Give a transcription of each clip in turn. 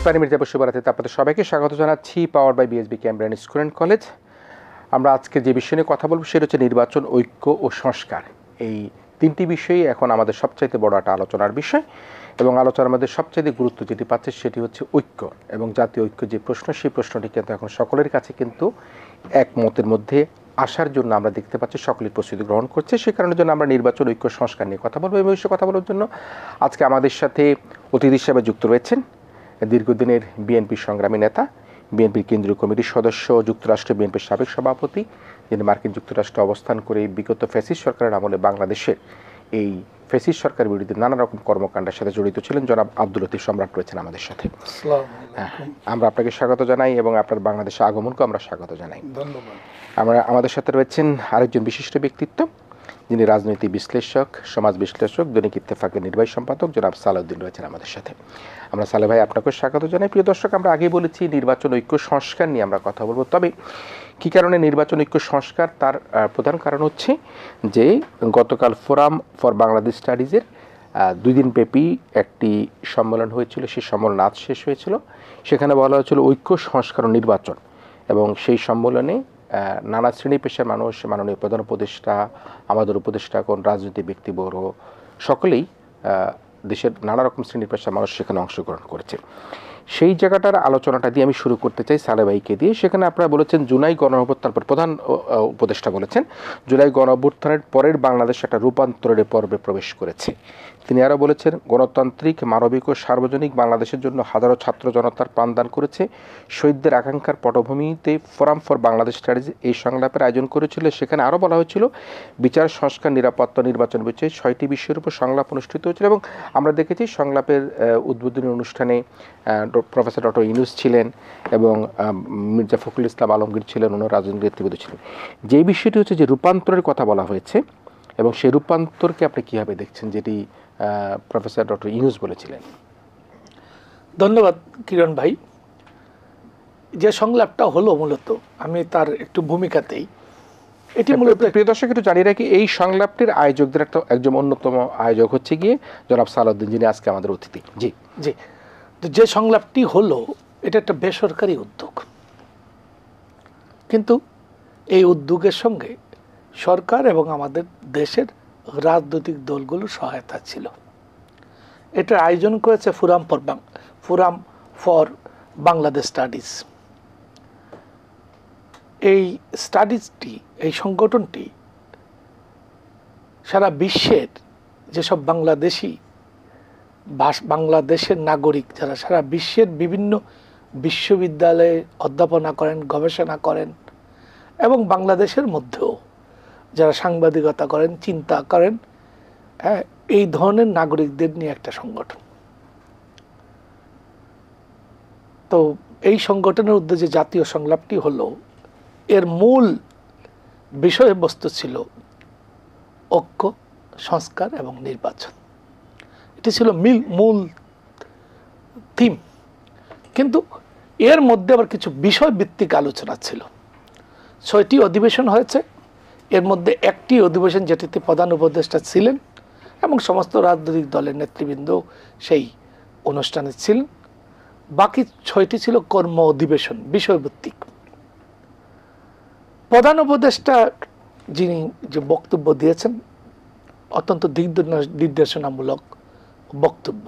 ইস্পাহানী মির্জাপুর শুভরাত্রিতে আপনাদের সবাইকে স্বাগত জানাচ্ছি power by BSB Cambrian School and College. আমরা আজকে যে বিষয় নিয়ে কথা বলবো সেটা হচ্ছে নির্বাচন, ঐক্য ও সংস্কার। এই তিনটি বিষয়ই এখন আমাদের সবচাইতে বড় একটা আলোচনার বিষয় এবং আলোচনার মধ্যে সবচাইতে গুরুত্ব যেটি পাচ্ছে সেটি হচ্ছে ঐক্য এবং জাতীয় ঐক্য যে প্রশ্ন, সেই প্রশ্নটি কিন্তু এখন সকলের কাছে কিন্তু একমতের মধ্যে আসার জন্য আমরা দেখতে পাচ্ছি সকলেই প্রস্তুতি গ্রহণ করছে। সে কারণের জন্য আমরা নির্বাচন, ঐক্য, সংস্কার নিয়ে কথা বলবো। এই বিষয়ে কথা বলার জন্য আজকে আমাদের সাথে অতিথি হিসেবে যুক্ত রয়েছেন দীর্ঘদিনের বিএনপি সংগ্রামী নেতা, বিএনপির কেন্দ্রীয় কমিটির সদস্য, যুক্তরাষ্ট্র বিএনপির সাবেক সভাপতি, যিনি মার্কিন যুক্তরাষ্ট্রে অবস্থান করে বিগত ফ্যাসিস্ট সরকারের আমলে বাংলাদেশের এই ফ্যাসিস্ট সরকারের বিরুদ্ধে নানা রকম কর্মকাণ্ডের সাথে জড়িত ছিলেন, জনাব আব্দুল লতিফ সম্রাট রয়েছেন আমাদের সাথে। আমরা আপনাকে স্বাগত জানাই এবং আপনার বাংলাদেশে আগমনকে আমরা স্বাগত জানাই। ধন্যবাদ। আমাদের সাথে রয়েছেন আরেকজন বিশিষ্ট ব্যক্তিত্ব, যিনি রাজনৈতিক বিশ্লেষক, সমাজ বিশ্লেষক, দৈনিক ইত্তেফাকের নির্বাহী সম্পাদক জনাব সালাউদ্দিন রয়েছেন আমাদের সাথে। আমরা সালে ভাই আপনাকে স্বাগত জানাই। প্রিয় দর্শক, আমরা আগেই বলেছি নির্বাচন, ঐক্য, সংস্কার নিয়ে আমরা কথা বলবো। তবে কী কারণে নির্বাচন, ঐক্য, সংস্কার, তার প্রধান কারণ হচ্ছে যে গতকাল ফোরাম ফর বাংলাদেশ স্টাডিজের 2 দিনব্যাপী একটি সম্মেলন হয়েছিল। সেই সম্মেলন আজ শেষ হয়েছিল। সেখানে বলা হয়েছিল ঐক্য, সংস্কার ও নির্বাচন, এবং সেই সম্মেলনে নানা শ্রেণী পেশার মানুষ, মাননীয় প্রধান উপদেষ্টা, আমাদের উপদেষ্টা, কোন রাজনৈতিক ব্যক্তিবর্গ, সকলেই দেশের নানা রকম শ্রেণী পেশার মানুষ সেখানে অংশগ্রহণ করেছে। সেই জায়গাটার আলোচনাটা দিয়ে আমি শুরু করতে চাই সালে ভাইকে দিয়ে। সেখানে আপনারা বলেছেন জুলাই গণঅভ্যুত্থান, প্রধান উপদেষ্টা বলেছেন জুলাই গণঅভ্যুত্থানের পরের বাংলাদেশ একটা রূপান্তরের পর্বে প্রবেশ করেছে। তিনি আরও বলেছেন গণতান্ত্রিক, মানবিক ও সার্বজনিক বাংলাদেশের জন্য হাজারো ছাত্র জনতার প্রাণদান করেছে। শহীদদের আকাঙ্ক্ষার পটভূমিতে ফোরাম ফর বাংলাদেশ স্টাডিজ এই সংলাপের আয়োজন করেছিল। সেখানে আরও বলা হয়েছিল বিচার, সংস্কার, নিরাপত্তা, নির্বাচন বিষয়ে 6টি বিষয়ের উপর সংলাপ অনুষ্ঠিত হয়েছিল এবং আমরা দেখেছি সংলাপের উদ্বোধনী অনুষ্ঠানে প্রফেসর ডক্টর ইউনূস ছিলেন এবং মির্জা ফখরুল ইসলাম আলমগীর ছিলেন, অন্য রাজনৈতিক নেতৃবৃন্দ ছিলেন। যেই বিষয়টি হচ্ছে যে রূপান্তরের কথা বলা হয়েছে এবং সেই রূপান্তরকে আপনি কীভাবে দেখছেন, যেটি প্রফেসর ডক্টর ইউনূস বলেছিলেন? ধন্যবাদ কিরণ ভাই। যে সংলাপটা হলো মূলত আমি তার একটু ভূমিকাতেই এটি মূলত, প্রিয় দর্শক একটু জানিয়ে রাখি, এই সংলাপটির আয়োজকদের একজন অন্যতম আয়োজক হচ্ছে গিয়ে জনাব সালাউদ্দিন, যিনি আজকে আমাদের অতিথি। জি জি, যে সংলাপটি হলো এটা একটা বেসরকারি উদ্যোগ, কিন্তু এই উদ্যোগের সঙ্গে সরকার এবং আমাদের দেশের রাজনৈতিক দলগুলোর সহায়তা ছিল। এটার আয়োজন করেছে ফোরাম ফর বাংলাদেশ স্টাডিজ। এই স্টাডিজটি, এই সংগঠনটি সারা বিশ্বের যেসব বাংলাদেশের নাগরিক যারা সারা বিশ্বের বিভিন্ন বিশ্ববিদ্যালয়ে অধ্যাপনা করেন, গবেষণা করেন এবং বাংলাদেশের মধ্যেও যারা সাংবাদিকতা করেন, চিন্তা করেন, এই ধরনের নাগরিকদের নিয়ে একটা সংগঠন। তো এই সংগঠনের উদ্দেশ্যে জাতীয় সংলাপটি হলো, এর মূল বিষয়বস্তু ছিল ঐক্য, সংস্কার এবং নির্বাচন। এটি ছিল মূল থিম, কিন্তু এর মধ্যে আবার কিছু বিষয়ভিত্তিক আলোচনা ছিল। 6টি অধিবেশন হয়েছে, এর মধ্যে একটি অধিবেশন যেটিতে প্রধান উপদেষ্টা ছিলেন এবং সমস্ত রাজনৈতিক দলের নেতৃবৃন্দ সেই অনুষ্ঠানে ছিলেন। বাকি 6টি ছিল কর্ম অধিবেশন, বিষয়ভিত্তিক। প্রধান উপদেষ্টা যিনি যে বক্তব্য দিয়েছেন, অত্যন্ত নির্দেশনামূলক বক্তব্য।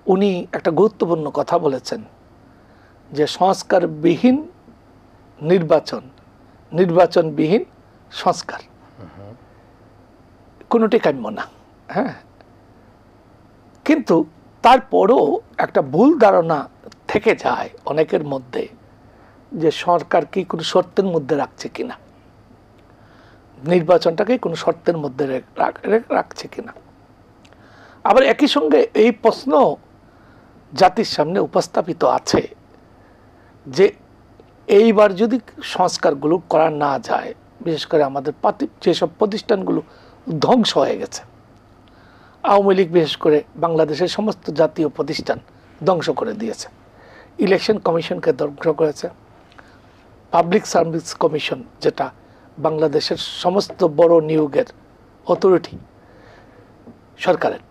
উনি একটা গুরুত্বপূর্ণ কথা বলেছেন যে সংস্কারবিহীন নির্বাচন, নির্বাচনবিহীন সংস্কার কোনোটি কাম্য না। কিন্তু তারপরও একটা ভুল ধারণা থেকে যায় অনেকের মধ্যে যে সরকার কি কোনো শর্তের মধ্যে রাখছে কিনা, নির্বাচনটাকে কোনো শর্তের মধ্যে রাখছে কিনা। আবার একই সঙ্গে এই প্রশ্ন জাতির সামনে উপস্থাপিত আছে যে এইবার যদি সংস্কারগুলো করা না যায়, বিশেষ করে আমাদের যেসব প্রতিষ্ঠানগুলো ধ্বংস হয়ে গেছে, আওয়ামী লীগ বিশেষ করে বাংলাদেশের সমস্ত জাতীয় প্রতিষ্ঠান ধ্বংস করে দিয়েছে, ইলেকশন কমিশনকে ধ্বংস করেছে, পাবলিক সার্ভিস কমিশন যেটা বাংলাদেশের সমস্ত বড় নিয়োগের অথরিটি সরকারের,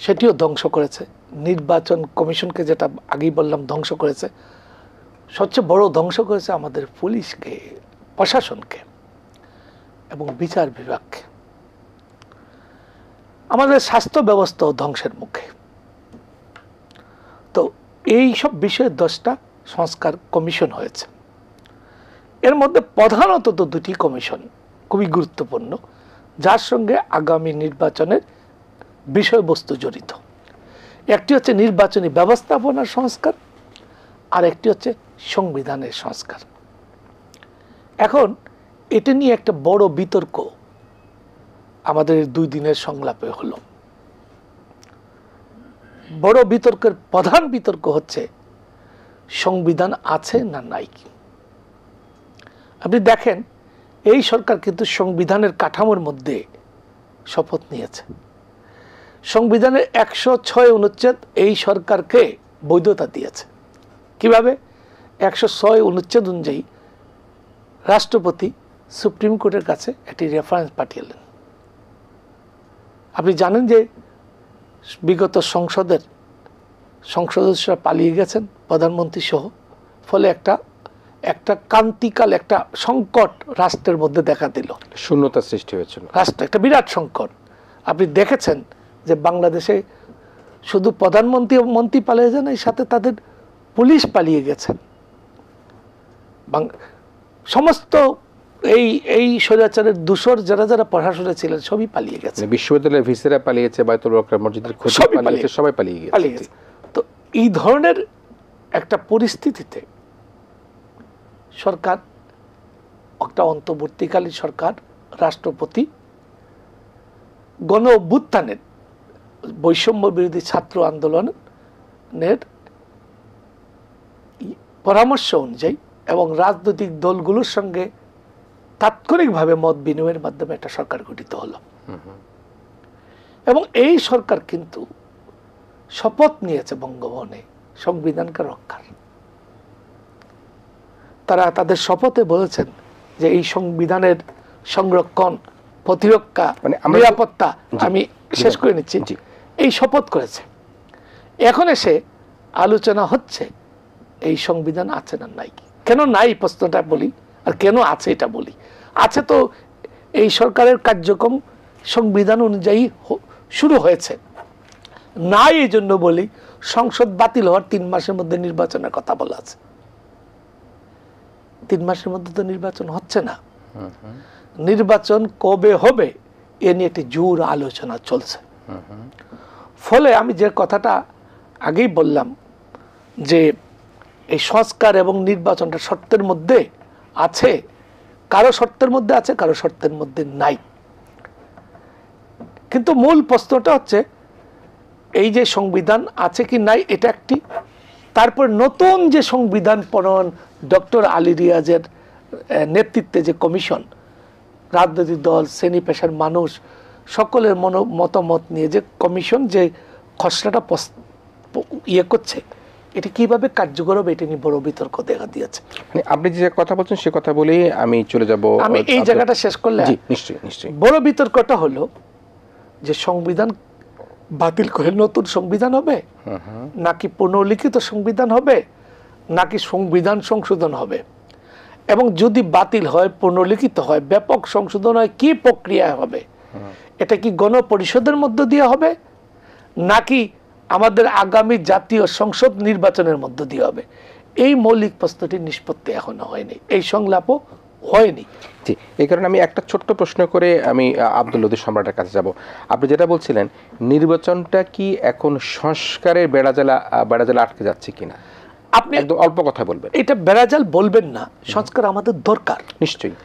সেটিও ধ্বংস করেছে। নির্বাচন কমিশনকে, যেটা আগেই বললাম, ধ্বংস করেছে। সবচেয়ে বড় ধ্বংস করেছে আমাদের পুলিশকে, প্রশাসনকে এবং বিচার বিভাগকে। আমাদের স্বাস্থ্য ব্যবস্থাও ধ্বংসের মুখে। তো এই সব বিষয়ে 10টা সংস্কার কমিশন হয়েছে। এর মধ্যে প্রধানত তো 2টি কমিশন খুবই গুরুত্বপূর্ণ, যার সঙ্গে আগামী নির্বাচনের বিষয়বস্তু জড়িত। একটি হচ্ছে নির্বাচনী ব্যবস্থাপনার সংস্কার, আর একটি হচ্ছে সংবিধানের সংস্কার। এখন এটা নিয়ে একটা বড় বিতর্ক আমাদের 2 দিনের সংলাপে হলো। বড় বিতর্কের প্রধান বিতর্ক হচ্ছে সংবিধান আছে না নাই। আপনি দেখেন, এই সরকার কিন্তু সংবিধানের কাঠামোর মধ্যে শপথ নিয়েছে। সংবিধানের 106 অনুচ্ছেদ এই সরকারকে বৈধতা দিয়েছে। কিভাবে? 106 অনুচ্ছেদ অনুযায়ী রাষ্ট্রপতি সুপ্রিম কোর্টের কাছে একটি রেফারেন্স পাঠিয়েলেন। আপনি জানেন যে বিগত সংসদরা পালিয়ে গেছেন, প্রধানমন্ত্রী সহ। ফলে একটা ক্রান্তিকাল, একটা সংকট রাষ্ট্রের মধ্যে দেখা দিল, শূন্যতা সৃষ্টি হয়েছিল। রাষ্ট্র একটা বিরাট সংকট। আপনি দেখেছেন যে বাংলাদেশে শুধু মন্ত্রী পালিয়ে যান, এই সাথে তাদের পুলিশ পালিয়ে গেছেন। সমস্ত এই স্বৈরাচারের দূষর যারা প্রশাসনে ছিলেন সবই পালিয়ে গেছে। বিশ্ববিদ্যালয়ের ভিসিরা পালিয়েছে, বাইতুল ওয়াক্ফ মসজিদের খতিব পালিয়েছে, সবাই পালিয়ে গেছে। তো এই ধরনের একটা পরিস্থিতিতে সরকার, একটা অন্তর্বর্তীকালীন সরকার, রাষ্ট্রপতি গণ অভ্যুত্থানের, বৈষম্য বিরোধী ছাত্র আন্দোলনের পরামর্শ অনুযায়ী এবং রাজনৈতিক দলগুলোর সঙ্গে তাৎক্ষণিকভাবে মত বিনিময়ের মাধ্যমে একটা সরকার গঠিত হলো। এবং এই সরকার কিন্তু শপথ নিয়েছে বঙ্গভবনে সংবিধানকে রক্ষার। তারা তাদের শপথে বলেছেন যে এই সংবিধানের সংরক্ষণ, প্রতিরক্ষা, নিরাপত্তা, আমি শেষ করে নিচ্ছি, এই শপথ করেছে। এখন এসে আলোচনা হচ্ছে এই সংবিধান আছে না নাই। কেন নাই প্রশ্নটা বলি, আর কেন আছে এটা বলি। আছে তো এই সরকারের কার্যক্রম সংবিধান অনুযায়ী শুরু হয়েছে। নাই এই জন্য বলি, সংসদ বাতিল হওয়ার 3 মাসের মধ্যে নির্বাচনের কথা বলা আছে। 3 মাসের মধ্যে তো নির্বাচন হচ্ছে না। নির্বাচন কবে হবে এ নিয়ে একটি জোর আলোচনা চলছে। ফলে আমি যে কথাটা আগেই বললাম যে এই সংস্কার এবং নির্বাচনটা শর্তের মধ্যে আছে, কারো শর্তের মধ্যে আছে, কারো শর্তের মধ্যে নাই। কিন্তু মূল প্রশ্নটা হচ্ছে এই যে সংবিধান আছে কি নাই এটা একটি, তারপর নতুন যে সংবিধান প্রণয়ন ডক্টর আলী রিয়াজের নেতৃত্বে যে কমিশন, রাজনৈতিক দল, শ্রেণী পেশার মানুষ সকলের মতামত নিয়ে যে কমিশন যে খসড়াটা করছে, এটি কিভাবে কার্যকর হবে এটা নিয়ে বড় বিতর্ক দেখা দিয়েছে। আপনি যে কথা বলছেন সে কথা বলেই আমি চলে যাব। আমি এই জায়গাটা শেষ করলে, নিশ্চয়ই বড় বিতর্কটা হলো যে সংবিধান বাতিল করে নতুন সংবিধান হবে, নাকি পুনর্লিখিত সংবিধান হবে, নাকি সংবিধান সংশোধন হবে। এবং যদি বাতিল হয়, পুনর্লিখিত হয়, ব্যাপক সংশোধন হয়, কি প্রক্রিয়া হবে? এটা কি গণপরিষদের মধ্য দিয়ে হবে, নাকি আমাদের আগামী জাতীয় সংসদ নির্বাচনের মধ্য দিয়ে হবে? এই মৌলিক প্রশ্নটির নিষ্পত্তি এখনো হয়নি, এই সংলাপও হয়নি। জি, এই কারণে আমি একটা ছোট্ট প্রশ্ন করে আমি আব্দুল লতিফ সম্রাটের কাছে যাব। আপনি যেটা বলছিলেন, নির্বাচনটা কি এখন সংস্কারের বেড়াজালে আটকে যাচ্ছে কিনা, আপনি একদম অল্প কথা বলবেন। এটা বেড়াজাল বলবেন না, সংস্কার আমাদের দরকার। নিশ্চয়ই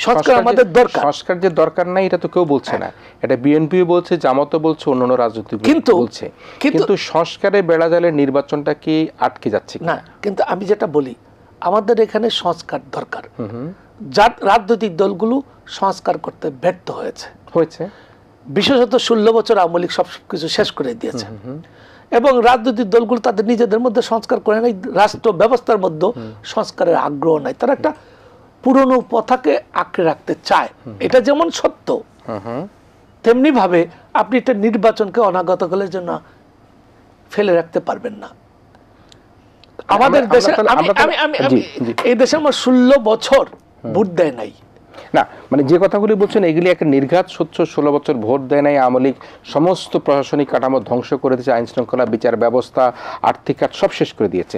সংস্কার আমাদের দরকার। সংস্কার যে দরকার নাই এটা তো কেউ বলছে না, এটা বিএনপি বলছে, জামাতও বলছে, অন্যান্য রাজনৈতিক বলছে। কিন্তু সংস্কারের বেড়াজালে নির্বাচনটা কি আটকে যাচ্ছে না? কিন্তু আমি যেটা বলি, আমাদের এখানে সংস্কার দরকার। রাজনৈতিক দলগুলো সংস্কার করতে ব্যর্থ হয়েছে, বিশেষত 16 বছর আওয়ামী লীগ সবকিছু শেষ করে দিয়েছে। এবং রাজনৈতিক দলগুলো তাদের নিজেদের মধ্যে সংস্কার করে নাই, রাষ্ট্র ব্যবস্থার মধ্যে সংস্কারের আগ্রহ নাই। তারা একটা পুরনো প্রথাকে আঁকড়ে রাখতে চায়, এটা যেমন সত্য, তেমনি ভাবে আপনি একটা নির্বাচনকে অনাগতকালের জন্য ফেলে রাখতে পারবেন না। আমাদের দেশে এই দেশে আমার 16 বছর ভোট দেয় নাই না, মানে যে কথাগুলি বলছেন এগুলি একটা নির্ঘাত সত্য। 16 বছর ভোট দেয় নাই, আওয়ামী লীগ সমস্ত প্রশাসনিক কাঠামো ধ্বংস করে দিয়েছে, আইন শৃঙ্খলা, বিচার ব্যবস্থা, আর্থিক খাত সব শেষ করে দিয়েছে।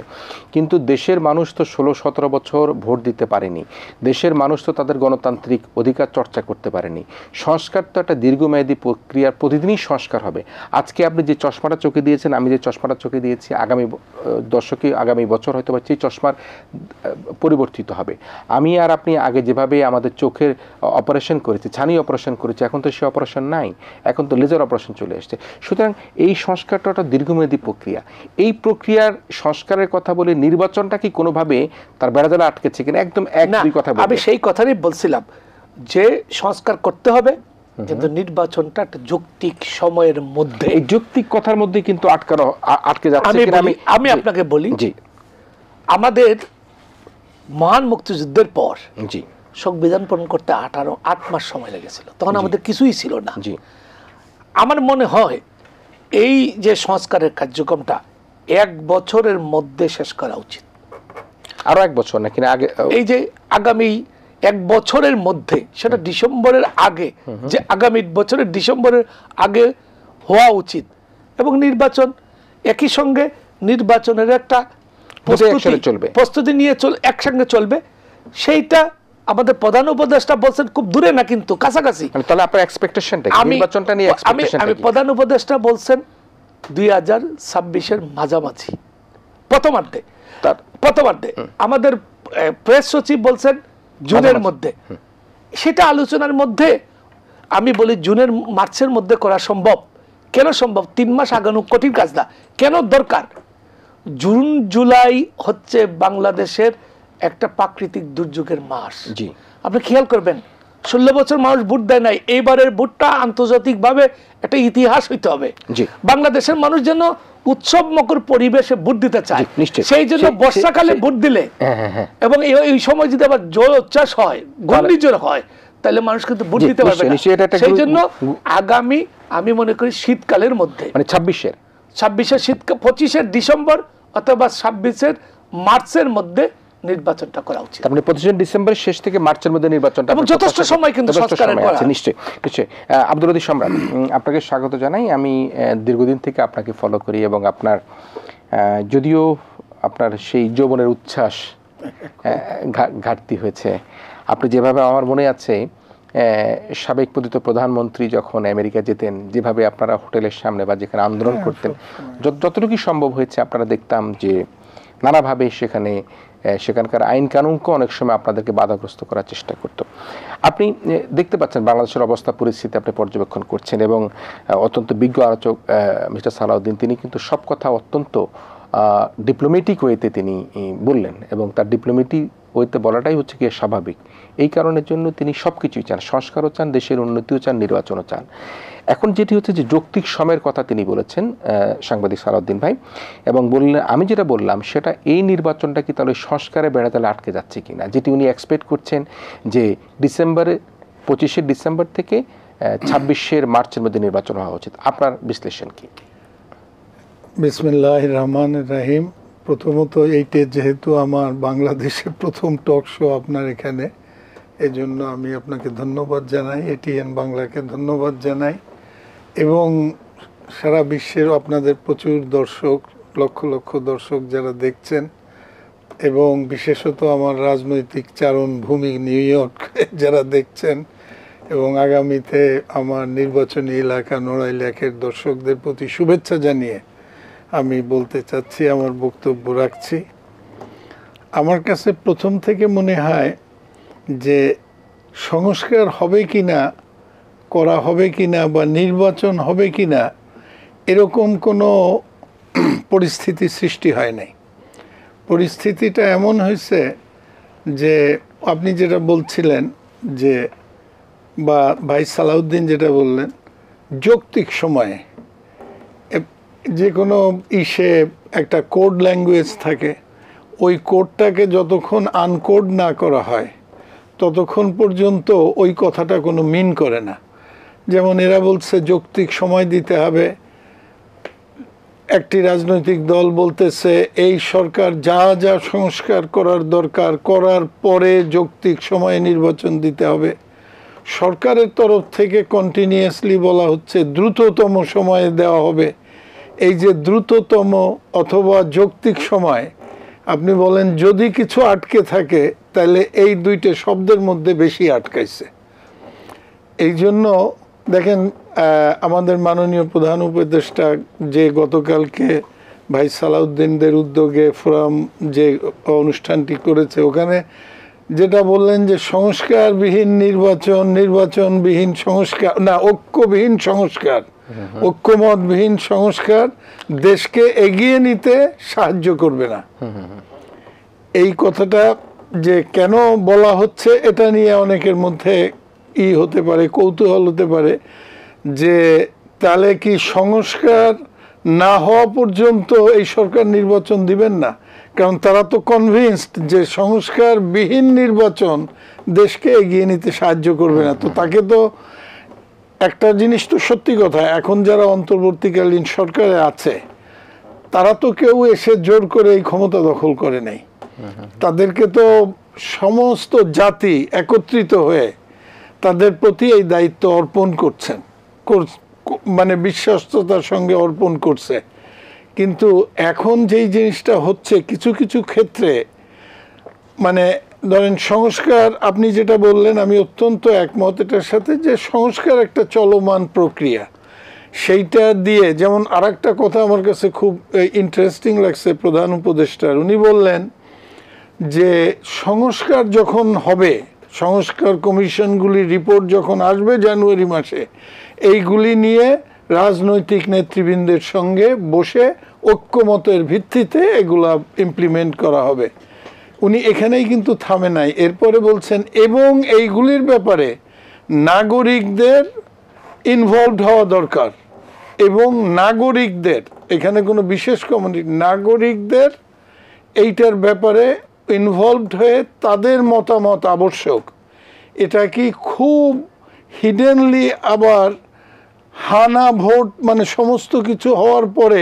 কিন্তু দেশের মানুষ তো 16-17 বছর ভোট দিতে পারেনি। দেশের মানুষ তো তাদের গণতান্ত্রিক অধিকার চর্চা করতে পারেনি। সংস্কার তো একটা দীর্ঘমেয়াদী প্রক্রিয়ার, প্রতিদিনই সংস্কার হবে। আজকে আপনি যে চশমাটা চোখে দিয়েছেন, আমি যে চশমাটা চোখে দিয়েছি, আগামী দশকে, আগামী বছর হয়তো বা সেই চশমার পরিবর্তিত হবে। আমি আর আপনি আগে যেভাবে আমাদের চোখের অপারেশন করেছি, ছানি অপারেশন করেছি, এখন তো সে অপারেশন নাই, এখন তো লেজার অপারেশন চলে আসছে। সুতরাং এই সংস্কারটা একটা দীর্ঘমেয়াদী প্রক্রিয়া। এই প্রক্রিয়ার সংস্কারের কথা বলে নির্বাচনটা কি কোনোভাবে তার বেড়াজালে আটকেছে কিনা, একদম এক দুই কথা বলবো। আমি সেই কথাই বলছিলাম যে সংস্কার করতে হবে, কিন্তু নির্বাচনটা একটা যৌক্তিক সময়ের মধ্যে। এই যৌক্তিক কথার মধ্যে কিন্তু আটকে যাচ্ছে। আমি আপনাকে বলি, জি, আমাদের মহান মুক্তিযুদ্ধের পর জি সংবিধান প্রণয়ন করতে 8 মাস সময় লেগেছিল, তখন আমাদের কিছুই ছিল না। জি, আমার মনে হয় এই যে সংস্কারের কার্যক্রমটা 1 বছরের মধ্যে শেষ করা উচিত। আরো 1 বছর নাকি না আগে, এই যে আগামী 1 বছরের মধ্যে, সেটা ডিসেম্বরের আগে, যে আগামী বছরের ডিসেম্বরের আগে হওয়া উচিত। এবং নির্বাচন একই সঙ্গে নির্বাচনের একটা প্রস্তুতি নিয়ে একসঙ্গে চলবে। সেইটা আমাদের প্রধান উপদেষ্টা বলছেন খুব দূরে না, কিন্তু কাছাকাছি। তাহলে আপনার এক্সপেকটেশনটা কি নির্বাচনটা নিয়ে? আমি প্রধান উপদেষ্টা বলছেন 2026-এর মাঝামাঝি, প্রথমার্ধে। আমাদের প্রেস সচিব বলছেন জুনের মধ্যে। সেটা আলোচনার মধ্যে আমি বলি জুনের মার্চের মধ্যে করা সম্ভব। কেন সম্ভব? 3 মাস আগানো কঠিন কাজ না। কেন দরকার? জুন জুলাই হচ্ছে বাংলাদেশের একটা প্রাকৃতিক দুর্যোগের মাস। আপনি খেয়াল করবেন 16 বছর মানুষ ভোট দেয় নাই, এইবারের ভোটটা আন্তর্জাতিকভাবে একটা ইতিহাস হইতে হবে। বাংলাদেশের মানুষ যেন উৎসব মুখর পরিবেশে ভোট দিতে চায়, সেই জন্য বর্ষাকালে ভোট দিলে এবং এই সময় যদি আবার জলোচ্ছ্বাস হয়, ঘূর্ণিঝড় হয়, তাহলে মানুষ কিন্তু ভোট দিতে পারবে না। সেই জন্য আগামী, আমি মনে করি শীতকালের মধ্যে, মানে 26-এর শীতকাল, 25-এর ডিসেম্বর অথবা 26-এর মার্চের মধ্যে নির্বাচনটা করা উচিত। মানে 25 ডিসেম্বরের শেষ থেকে মার্চের মধ্যে নির্বাচনটা, এবং যথেষ্ট সময় কিন্তু সংস্কারের করা। নিশ্চয়ই। আব্দুল লতিফ সম্রাট, আপনাকে স্বাগত জানাই। আমি দীর্ঘদিন থেকে আপনাকে ফলো করি এবং আপনার যদিও আপনার সেই যৌবনের উচ্ছ্বাস ঘাটতি হয়েছে, আপনি যেভাবে, আমার মনে আছে সাবেক পতিত প্রধানমন্ত্রী যখন আমেরিকা যেতেন, যেভাবে আপনারা হোটেলের সামনে বা যেখানে আন্দোলন করতেন, যতটুকু সম্ভব হয়েছে আপনারা দেখতাম যে নানাভাবে সেখানকার আইন কানুনকে অনেক সময় আপনাদেরকে বাধাগ্রস্ত করার চেষ্টা করত। আপনি দেখতে পাচ্ছেন বাংলাদেশের অবস্থা, পরিস্থিতি আপনি পর্যবেক্ষণ করছেন এবং অত্যন্ত বিজ্ঞ আলোচক মিস্টার সালাউদ্দিন, তিনি কিন্তু সব কথা অত্যন্ত ডিপ্লোম্যাটিক ওয়েতে তিনি বললেন এবং তার ডিপ্লোম্যাটিক ওয়েতে বলাটাই হচ্ছে কি স্বাভাবিক। এই কারণের জন্য তিনি সব কিছুই চান, সংস্কারও চান, দেশের উন্নতিও চান, নির্বাচনও চান। এখন যেটি হচ্ছে যে যৌক্তিক সময়ের কথা তিনি বলেছেন সাংবাদিক সালাউদ্দিন ভাই, এবং বললেন, আমি যেটা বললাম সেটা, এই নির্বাচনটা কি তাহলে সংস্কারে বেড়াতালে আটকে যাচ্ছে কিনা, যেটি উনি এক্সপেক্ট করছেন যে 25 ডিসেম্বর থেকে 26 মার্চের মধ্যে নির্বাচন হওয়া উচিত। আপনার বিশ্লেষণ কি? বিসমিল্লাহির রহমানির রহিম। প্রথমত এইটা যেহেতু আমার বাংলাদেশের প্রথম টক শো আপনার এখানে, এজন্য আমি আপনাকে ধন্যবাদ জানাই, এটিএন বাংলাকে ধন্যবাদ জানাই, এবং সারা বিশ্বের আপনাদের প্রচুর দর্শক, লক্ষ লক্ষ দর্শক যারা দেখছেন, এবং বিশেষত আমার রাজনৈতিক চারণভূমি নিউ ইয়র্ক যারা দেখছেন, এবং আগামীতে আমার নির্বাচনী এলাকা নড়াইলেকের দর্শকদের প্রতি শুভেচ্ছা জানিয়ে আমি বলতে চাচ্ছি, আমার বক্তব্য রাখছি। আমার কাছে প্রথম থেকে মনে হয় যে সংস্কার হবে কিনা, করা হবে কিনা, বা নির্বাচন হবে কিনা, এরকম কোনো পরিস্থিতি সৃষ্টি হয় নাই। পরিস্থিতিটা এমন হয়েছে যে আপনি যেটা বলছিলেন যে, বা ভাই সালাউদ্দিন যেটা বললেন, যৌক্তিক সময়ে যে কোনো একটা কোড ল্যাঙ্গুয়েজ থাকে, ওই কোডটাকে যতক্ষণ আনকোড না করা হয় ততক্ষণ পর্যন্ত ওই কথাটা কোনো মিন করে না। যেমন এরা বলছে যৌক্তিক সময় দিতে হবে, একটি রাজনৈতিক দল বলতেছে এই সরকার যা যা সংস্কার করার দরকার করার পরে যৌক্তিক সময়ে নির্বাচন দিতে হবে। সরকারের তরফ থেকে কন্টিনিউয়াসলি বলা হচ্ছে দ্রুততম সময়ে দেওয়া হবে। এই যে দ্রুততম অথবা যৌক্তিক সময়, আপনি বলেন যদি কিছু আটকে থাকে তাহলে এই দুইটা শব্দের মধ্যে বেশি আটকাইছে। এই জন্য দেখেন আমাদের মাননীয় প্রধান উপদেষ্টা যে গতকালকে ভাই সালাউদ্দিনদের উদ্যোগে ফোরাম যে অনুষ্ঠানটি করেছে, ওখানে যেটা বললেন যে সংস্কারবিহীন নির্বাচন, নির্বাচনবিহীন সংস্কার না, ঐক্যবিহীন সংস্কার, ঐক্যমতবিহীন সংস্কার দেশকে এগিয়ে নিতে সাহায্য করবে না। এই কথাটা যে কেন বলা হচ্ছে এটা নিয়ে অনেকের মধ্যে হতে পারে, কৌতূহল হতে পারে যে তাহলে কি সংস্কার না হওয়া পর্যন্ত এই সরকার নির্বাচন দিবেন না? কারণ তারা তো কনভিন্সড যে সংস্কারবিহীন নির্বাচন দেশকে এগিয়ে নিতে সাহায্য করবে না। তো তাকে তো একটা জিনিস তো সত্যি কথা, এখন যারা অন্তর্বর্তীকালীন সরকারে আছে তারা তো কেউ এসে জোর করে এই ক্ষমতা দখল করে নাই। তাদেরকে তো সমস্ত জাতি একত্রিত হয়ে তাদের প্রতি এই দায়িত্ব অর্পণ করছেন, মানে বিশ্বস্ততার সঙ্গে অর্পণ করছে। কিন্তু এখন যেই জিনিসটা হচ্ছে কিছু কিছু ক্ষেত্রে, মানে ধরেন সংস্কার, আপনি যেটা বললেন আমি অত্যন্ত একমত এটার সাথে, যে সংস্কার একটা চলমান প্রক্রিয়া। সেইটা দিয়ে যেমন আরেকটা কথা আমার কাছে খুব ইন্টারেস্টিং লাগছে প্রধান উপদেষ্টার, উনি বললেন যে সংস্কার যখন হবে, সংস্কার কমিশনগুলির রিপোর্ট যখন আসবে জানুয়ারি মাসে, এইগুলি নিয়ে রাজনৈতিক নেতৃবৃন্দের সঙ্গে বসে ঐক্যমতের ভিত্তিতে এগুলা ইমপ্লিমেন্ট করা হবে। উনি এখানেই কিন্তু থামে নাই, এরপরে বলছেন এবং এইগুলির ব্যাপারে নাগরিকদের ইনভলভড হওয়া দরকার, এবং নাগরিকদের, এখানে কোনো বিশেষ কমিউনিটি, নাগরিকদের এইটার ব্যাপারে ইনভলভড হয়ে তাদের মতামত আবশ্যক। এটা কি খুব হিডেনলি আবার হানা ভোট, মানে সমস্ত কিছু হওয়ার পরে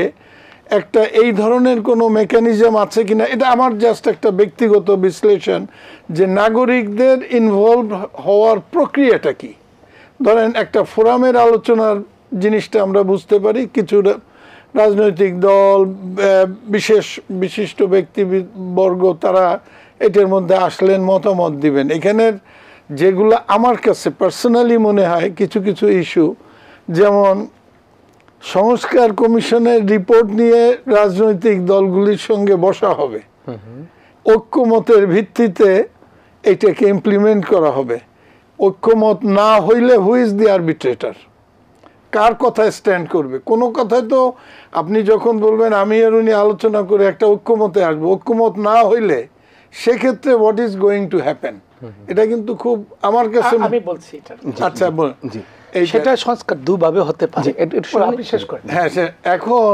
একটা এই ধরনের কোনো মেকানিজম আছে কিনা, এটা আমার জাস্ট একটা ব্যক্তিগত বিশ্লেষণ যে নাগরিকদের ইনভলভ হওয়ার প্রক্রিয়াটা কি। ধরেন একটা ফোরামের আলোচনার জিনিসটা আমরা বুঝতে পারি, কিছু রাজনৈতিক দল, বিশিষ্ট ব্যক্তিবর্গ তারা এটার মধ্যে আসলেন, মতামত দিবেন। এখানের যেগুলো আমার কাছে পার্সোনালি মনে হয় কিছু কিছু ইস্যু, যেমন সংস্কার কমিশনের রিপোর্ট নিয়ে রাজনৈতিক দলগুলির সঙ্গে বসা হবে, ঐক্যমতের ভিত্তিতে এটাকে ইমপ্লিমেন্ট করা হবে। ঐক্যমত না হইলে হু ইজ দি আরবিট্রেটর, কার কথায় স্ট্যান্ড করবে? কোনো কথায় তো আপনি যখন বলবেন আমি আর উনি আলোচনা করে একটা ঐক্যমতে আসবো, ঐক্যমত না হইলে সেক্ষেত্রে what is going to happen, এটা কিন্তু খুব আমার কাছে, আমি বলছি এটা। আচ্ছা বলুন। সেটা সংস্কার দুভাবে হতে পারে, বিশেষ করে হ্যাঁ, এখন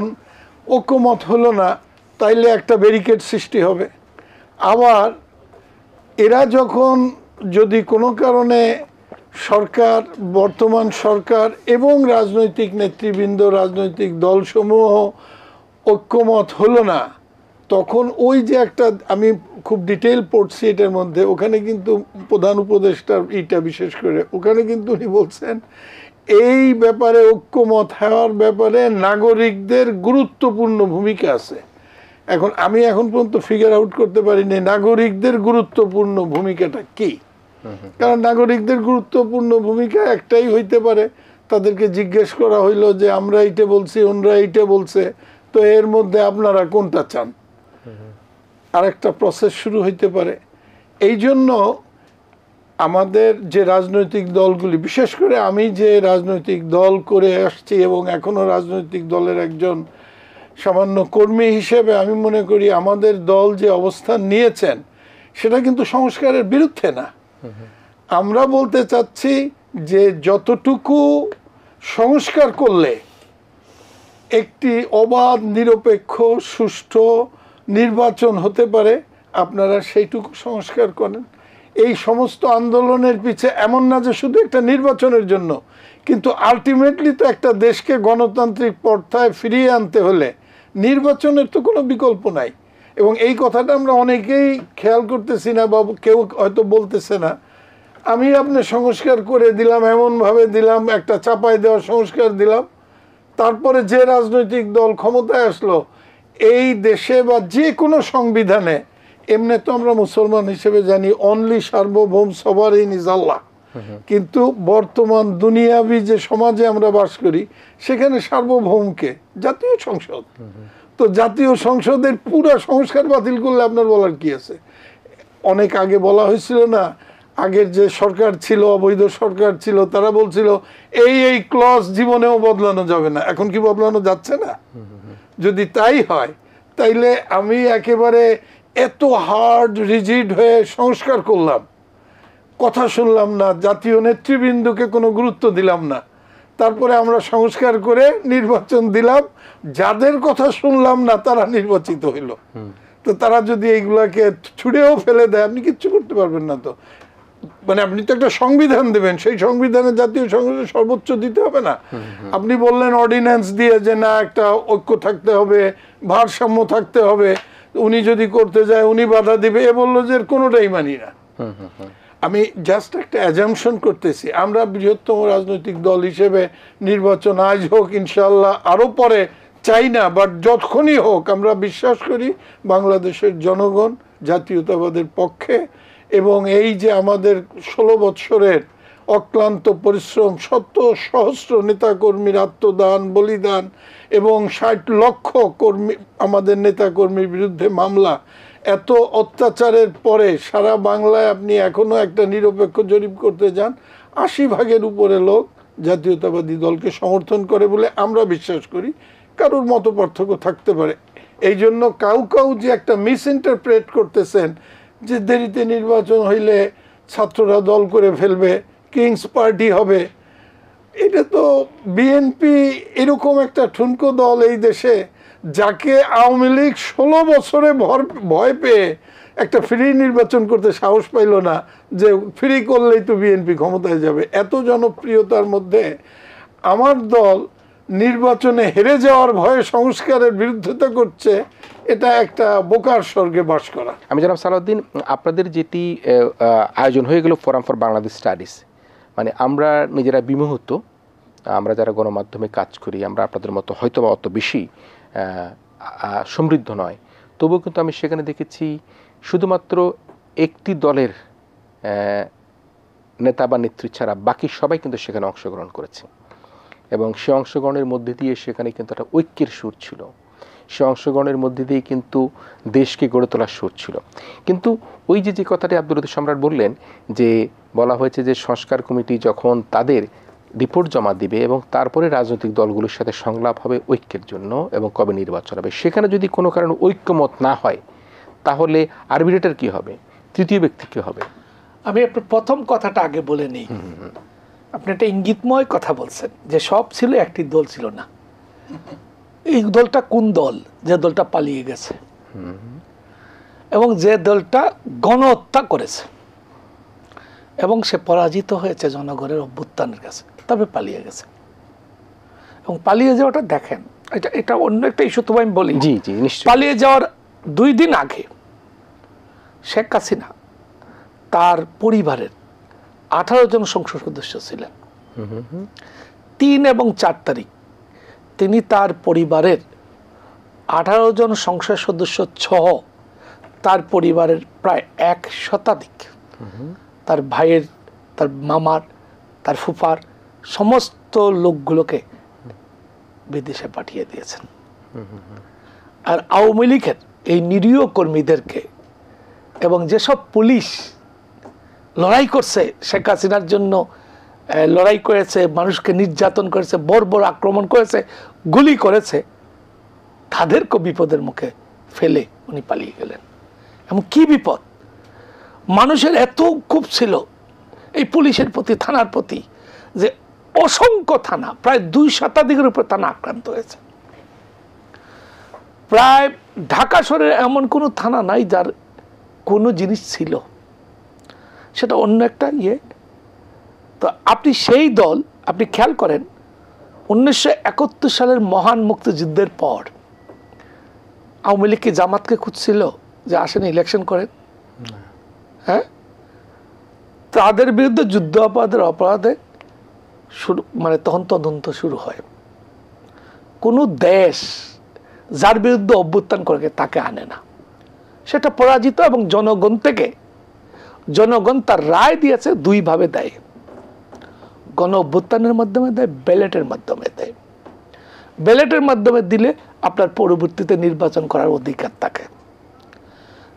ঐক্যমত হলো না, তাইলে একটা ব্যারিকেড সৃষ্টি হবে। আবার এরা যখন যদি কোনো কারণে সরকার, বর্তমান সরকার এবং রাজনৈতিক নেতৃবৃন্দ, রাজনৈতিক দলসমূহ ঐক্যমত হলো না, তখন ওই যে একটা, আমি খুব ডিটেইল পড়ছি এটার মধ্যে, ওখানে কিন্তু প্রধান উপদেষ্টার এইটা বিশেষ করে ওখানে কিন্তু উনি বলছেন এই ব্যাপারে ঐক্যমত হওয়ার ব্যাপারে নাগরিকদের গুরুত্বপূর্ণ ভূমিকা আছে। আমি এখন পর্যন্ত ফিগার আউট করতে পারিনি নাগরিকদের গুরুত্বপূর্ণ ভূমিকাটা কি। কারণ নাগরিকদের গুরুত্বপূর্ণ ভূমিকা একটাই হইতে পারে, তাদেরকে জিজ্ঞেস করা হইলো যে আমরা এইটা বলছি, ওনরা এইটা বলছে, তো এর মধ্যে আপনারা কোনটা চান, আরেকটা প্রসেস শুরু হইতে পারে। এই জন্য আমাদের যে রাজনৈতিক দলগুলি, বিশেষ করে আমি যে রাজনৈতিক দল করে আসছি এবং এখনো রাজনৈতিক দলের একজন সামান্য কর্মী হিসেবে আমি মনে করি আমাদের দল যে অবস্থান নিয়েছেন সেটা কিন্তু সংস্কারের বিরুদ্ধে না। আমরা বলতে চাচ্ছি যে যতটুকু সংস্কার করলে একটি অবাধ, নিরপেক্ষ, সুষ্ঠু নির্বাচন হতে পারে আপনারা সেইটুকু সংস্কার করেন। এই সমস্ত আন্দোলনের পিছে এমন না যে শুধু একটা নির্বাচনের জন্য, কিন্তু আলটিমেটলি তো একটা দেশকে গণতান্ত্রিক পন্থায় ফিরিয়ে আনতে হলে নির্বাচনের তো কোনো বিকল্প নাই। এবং এই কথাটা আমরা অনেকেই খেয়াল করতেছি না বা কেউ হয়তো বলতেছে না। আমি আপনার সংস্কার করে দিলাম, এমনভাবে দিলাম, একটা চাপাই দেওয়ার সংস্কার দিলাম, তারপরে যে রাজনৈতিক দল ক্ষমতায় আসলো এই দেশে বা যে কোনো সংবিধানে, এমনি তো আমরা মুসলমান হিসেবে জানি অনলি সার্বভৌম সবারই নিজ আল্লাহ, কিন্তু বর্তমান দুনিয়াবি যে সমাজে আমরা বাস করি সেখানে সার্বভৌমকে জাতীয় সংসদ। তো জাতীয় সংসদের পুরো সংস্কার বাতিল করলে আপনার বলার কি আছে? অনেক আগে বলা হয়েছিল না, আগের যে সরকার ছিল, অবৈধ সরকার ছিল, তারা বলছিল এই ক্লজ জীবনেও বদলানো যাবে না। এখন কি বদলানো যাচ্ছে না? যদি তাই হয় তাইলে আমি একেবারে এত হার্ড রিজিড হয়ে সংস্কার করলাম, কথা শুনলাম না, জাতীয় নেতৃবৃন্দকে কোনো গুরুত্ব দিলাম না, তারপরে আমরা সংস্কার করে নির্বাচন দিলাম, যাদের কথা শুনলাম না তারা নির্বাচিত হইল। তো তারা যদি এইগুলাকে ছুড়েও ফেলে দেয় আপনি কিচ্ছু করতে পারবেন না। তো মানে আপনি তো একটা সংবিধান দেবেন, সেই সংবিধানে জাতীয় সংসদের সর্বোচ্চ দিতে হবে না? আপনি বললেন অর্ডিন্যান্স দিয়ে যে না একটা ঐক্য থাকতে হবে, ভারসাম্য থাকতে হবে, উনি যদি করতে যায় উনি বাধা দিবে, এ বললো যে কোনোটাই মানি না। আমি জাস্ট একটা অ্যাজাম্পশন করতেছি, আমরা বৃহত্তম রাজনৈতিক দল হিসেবে নির্বাচন আজ হোক ইনশাল্লাহ আরও পরে চাই না, বাট যতক্ষণই হোক আমরা বিশ্বাস করি বাংলাদেশের জনগণ জাতীয়তাবাদের পক্ষে। এবং এই যে আমাদের 16 বৎসরের অক্লান্ত পরিশ্রম, শত সহস্র নেতাকর্মীর আত্মদান বলিদান এবং 60 লক্ষ কর্মী আমাদের নেতাকর্মীর বিরুদ্ধে মামলা, এত অত্যাচারের পরে সারা বাংলায় আপনি এখনো একটা নিরপেক্ষ জরিপ করতে যান, 80% উপরে লোক জাতীয়তাবাদী দলকে সমর্থন করে বলে আমরা বিশ্বাস করি। কারোর মত পার্থক্য থাকতে পারে, এই জন্য কাউ যে একটা মিস ইন্টারপ্রেট করতেছেন যে দেরিতে নির্বাচন হইলে ছাত্ররা দল করে ফেলবে, কিংস পার্টি হবে, এটা তো বিএনপি এরকম একটা ঠুনকো দল এই দেশে, যাকে আওয়ামী লীগ 16 বছরে ভয় পেয়ে একটা ফ্রি নির্বাচন করতে সাহস পাইল না, যে ফ্রি করলেই তো বিএনপি ক্ষমতায় যাবে। এত জনপ্রিয়তার মধ্যে আমার দল নির্বাচনে হেরে যাওয়ার ভয়ে সংস্কারের বিরুদ্ধতা করছে, এটা একটা বোকার স্বর্গে বাস করা। আমি জানাব সালাউদ্দিন, আপনাদের যেটি আয়োজন হয়ে গেল ফোরাম ফর বাংলাদেশ স্টাডিজ, মানে আমরা নিজেরা বিমোহিত, আমরা যারা গণমাধ্যমে কাজ করি আমরা আপনাদের মতো হয়তো বা অত বেশি সমৃদ্ধ নয়, তবুও কিন্তু আমি সেখানে দেখেছি শুধুমাত্র একটি দলের নেতা বা নেত্রী ছাড়া বাকি সবাই কিন্তু সেখানে অংশগ্রহণ করেছে, এবং সে অংশগ্রহণের মধ্যে দিয়ে সেখানে কিন্তু একটা ঐক্যের সুর ছিল, সে অংশগ্রহণের মধ্যে দিয়ে কিন্তু দেশকে গড়ে তোলার সুর ছিল। কিন্তু ওই যে কথাটি আব্দুল লতিফ সম্রাট বললেন, যে বলা হয়েছে যে সংস্কার কমিটি যখন তাদের রিপোর্ট জমা দিবে এবং তারপরে রাজনৈতিক দলগুলোর সাথে সংলাপ হবে ঐক্যের জন্য এবং কবে নির্বাচন হবে, সেখানে যদি কোনো কারণে ঐক্যমত না হয় তাহলে আরবিট্রেটর কি হবে, তৃতীয় ব্যক্তি কি হবে? আমি আপনার প্রথম কথাটা আগে বলে নিই। আপনি একটা ইঙ্গিতময় কথা বলছেন যে সব ছিল, একটি দল ছিল না। এই দলটা কোন দল? যে দলটা পালিয়ে গেছে এবং যে দলটা গণহত্যা করেছে এবং সে পরাজিত হয়েছে জনগণের অভ্যুত্থানের কাছে, তবে পালিয়ে গেছে। এবং পালিয়ে যাওয়াটা দেখেন, এটা অন্য একটা ইস্যু, তো আমি বলি। জি জি নিশ্চয়ই। পালিয়ে যাওয়ার 2 দিন আগে শেখ হাসিনা তার পরিবারের 18 জন সংসদ সদস্য ছিলেন। 3 এবং 4 তারিখ তিনি তার পরিবারের 18 জন সংসদ সদস্য সহ তার পরিবারের প্রায় 1 শতাধিক, তার ভাইয়ের, তার মামার, তার ফুফার সমস্ত লোকগুলোকে বিদেশে পাঠিয়ে দিয়েছেন। আর আওয়ামী লীগের এই নিরীহ কর্মীদেরকে এবং যেসব পুলিশ লড়াই করছে, শেখ হাসিনার জন্য লড়াই করেছে, মানুষকে নির্যাতন করেছে, বর্বর আক্রমণ করেছে, গুলি করেছে, তাদেরকে বিপদের মুখে ফেলে উনি পালিয়ে গেলেন। এবং কি বিপদ! মানুষের এত ক্ষোভ ছিল এই পুলিশের প্রতি, থানার প্রতি, যে অসংখ্য থানা, প্রায় 2 শতাধিকের উপর থানা আক্রান্ত হয়েছে। প্রায় ঢাকা শহরের এমন কোনো থানা নাই যার কোনো জিনিস ছিল। সেটা অন্য একটা ইয়ে। তো আপনি সেই দল, আপনি খেয়াল করেন 1971 সালের মহান মুক্তিযুদ্ধের পর আওয়ামী লীগ কি জামাতকে খুঁজছিল যে আসেন ইলেকশন করেন? হ্যাঁ, তাদের বিরুদ্ধে যুদ্ধ অপরাধে শুরু, মানে তখন তদন্ত শুরু হয়। কোনো দেশ যার বিরুদ্ধে অভ্যুত্থান করে তাকে আনে না, সেটা পরাজিত এবং জনগণ থেকে, জনগণ তার রায় দিয়েছে দুইভাবে দেয়, গণ অভ্যুত্থানের মাধ্যমে দেয়, ব্যালটের মাধ্যমে দেয়। ব্যালটের মাধ্যমে দিলে আপনার পরবর্তীতে নির্বাচন করার অধিকার থাকে,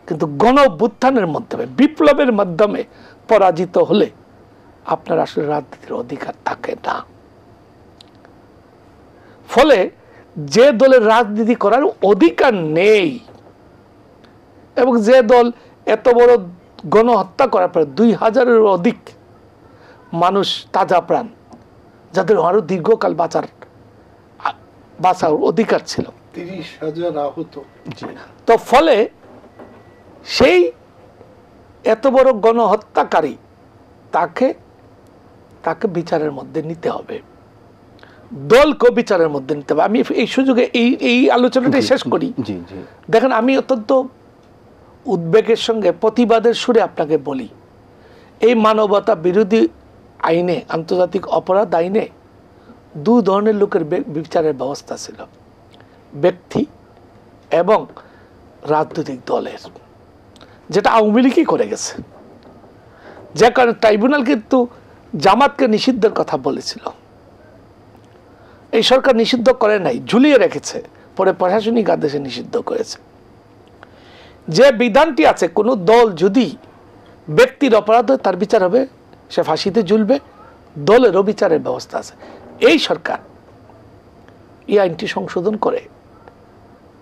কিন্তু গণ অভ্যুত্থানের মাধ্যমে, বিপ্লবের মাধ্যমে পরাজিত হলে আপনার আসলে রাজনীতির অধিকার থাকে না। ফলে যে দলের রাজনীতি করার অধিকার নেই এবং যে দল এত বড় গণহত্যা করার পরে 2000-এর অধিক মানুষ তাজা প্রাণ, যাদের আরো দীর্ঘকাল বাঁচার অধিকার ছিল, 30,000 আহত। তো ফলে সেই এত বড় গণহত্যাকারী তাকে বিচারের মধ্যে নিতে হবে, দলকে বিচারের মধ্যে নিতে হবে। আমি এই সুযোগে এই আলোচনাটাই শেষ করি। দেখেন, আমি অত্যন্ত উদ্বেগের সঙ্গে প্রতিবাদের সুরে আপনাকে বলি, এই মানবতা বিরোধী আইনে, আন্তর্জাতিক অপরাধ আইনে দুই ধরনের লোকের বিচারের ব্যবস্থা ছিল, ব্যক্তি এবং রাজনৈতিক দলের, যেটা আওয়ামী লীগই করে গেছে। যে কারণে ট্রাইব্যুনাল কিন্তু জামাতকে নিষিদ্ধের কথা বলেছিল, এই সরকার নিষিদ্ধ করে নাই, ঝুলিয়ে রেখেছে, পরে প্রশাসনিক আদেশে নিষিদ্ধ করেছে। যে বিধানটি আছে, কোনো দল যদি ব্যক্তির অপরাধ হয় তার বিচার হবে, সে ফাঁসিতে ঝুলবে, দলেরও বিচারের ব্যবস্থা আছে। এই সরকার এই আইনটি সংশোধন করে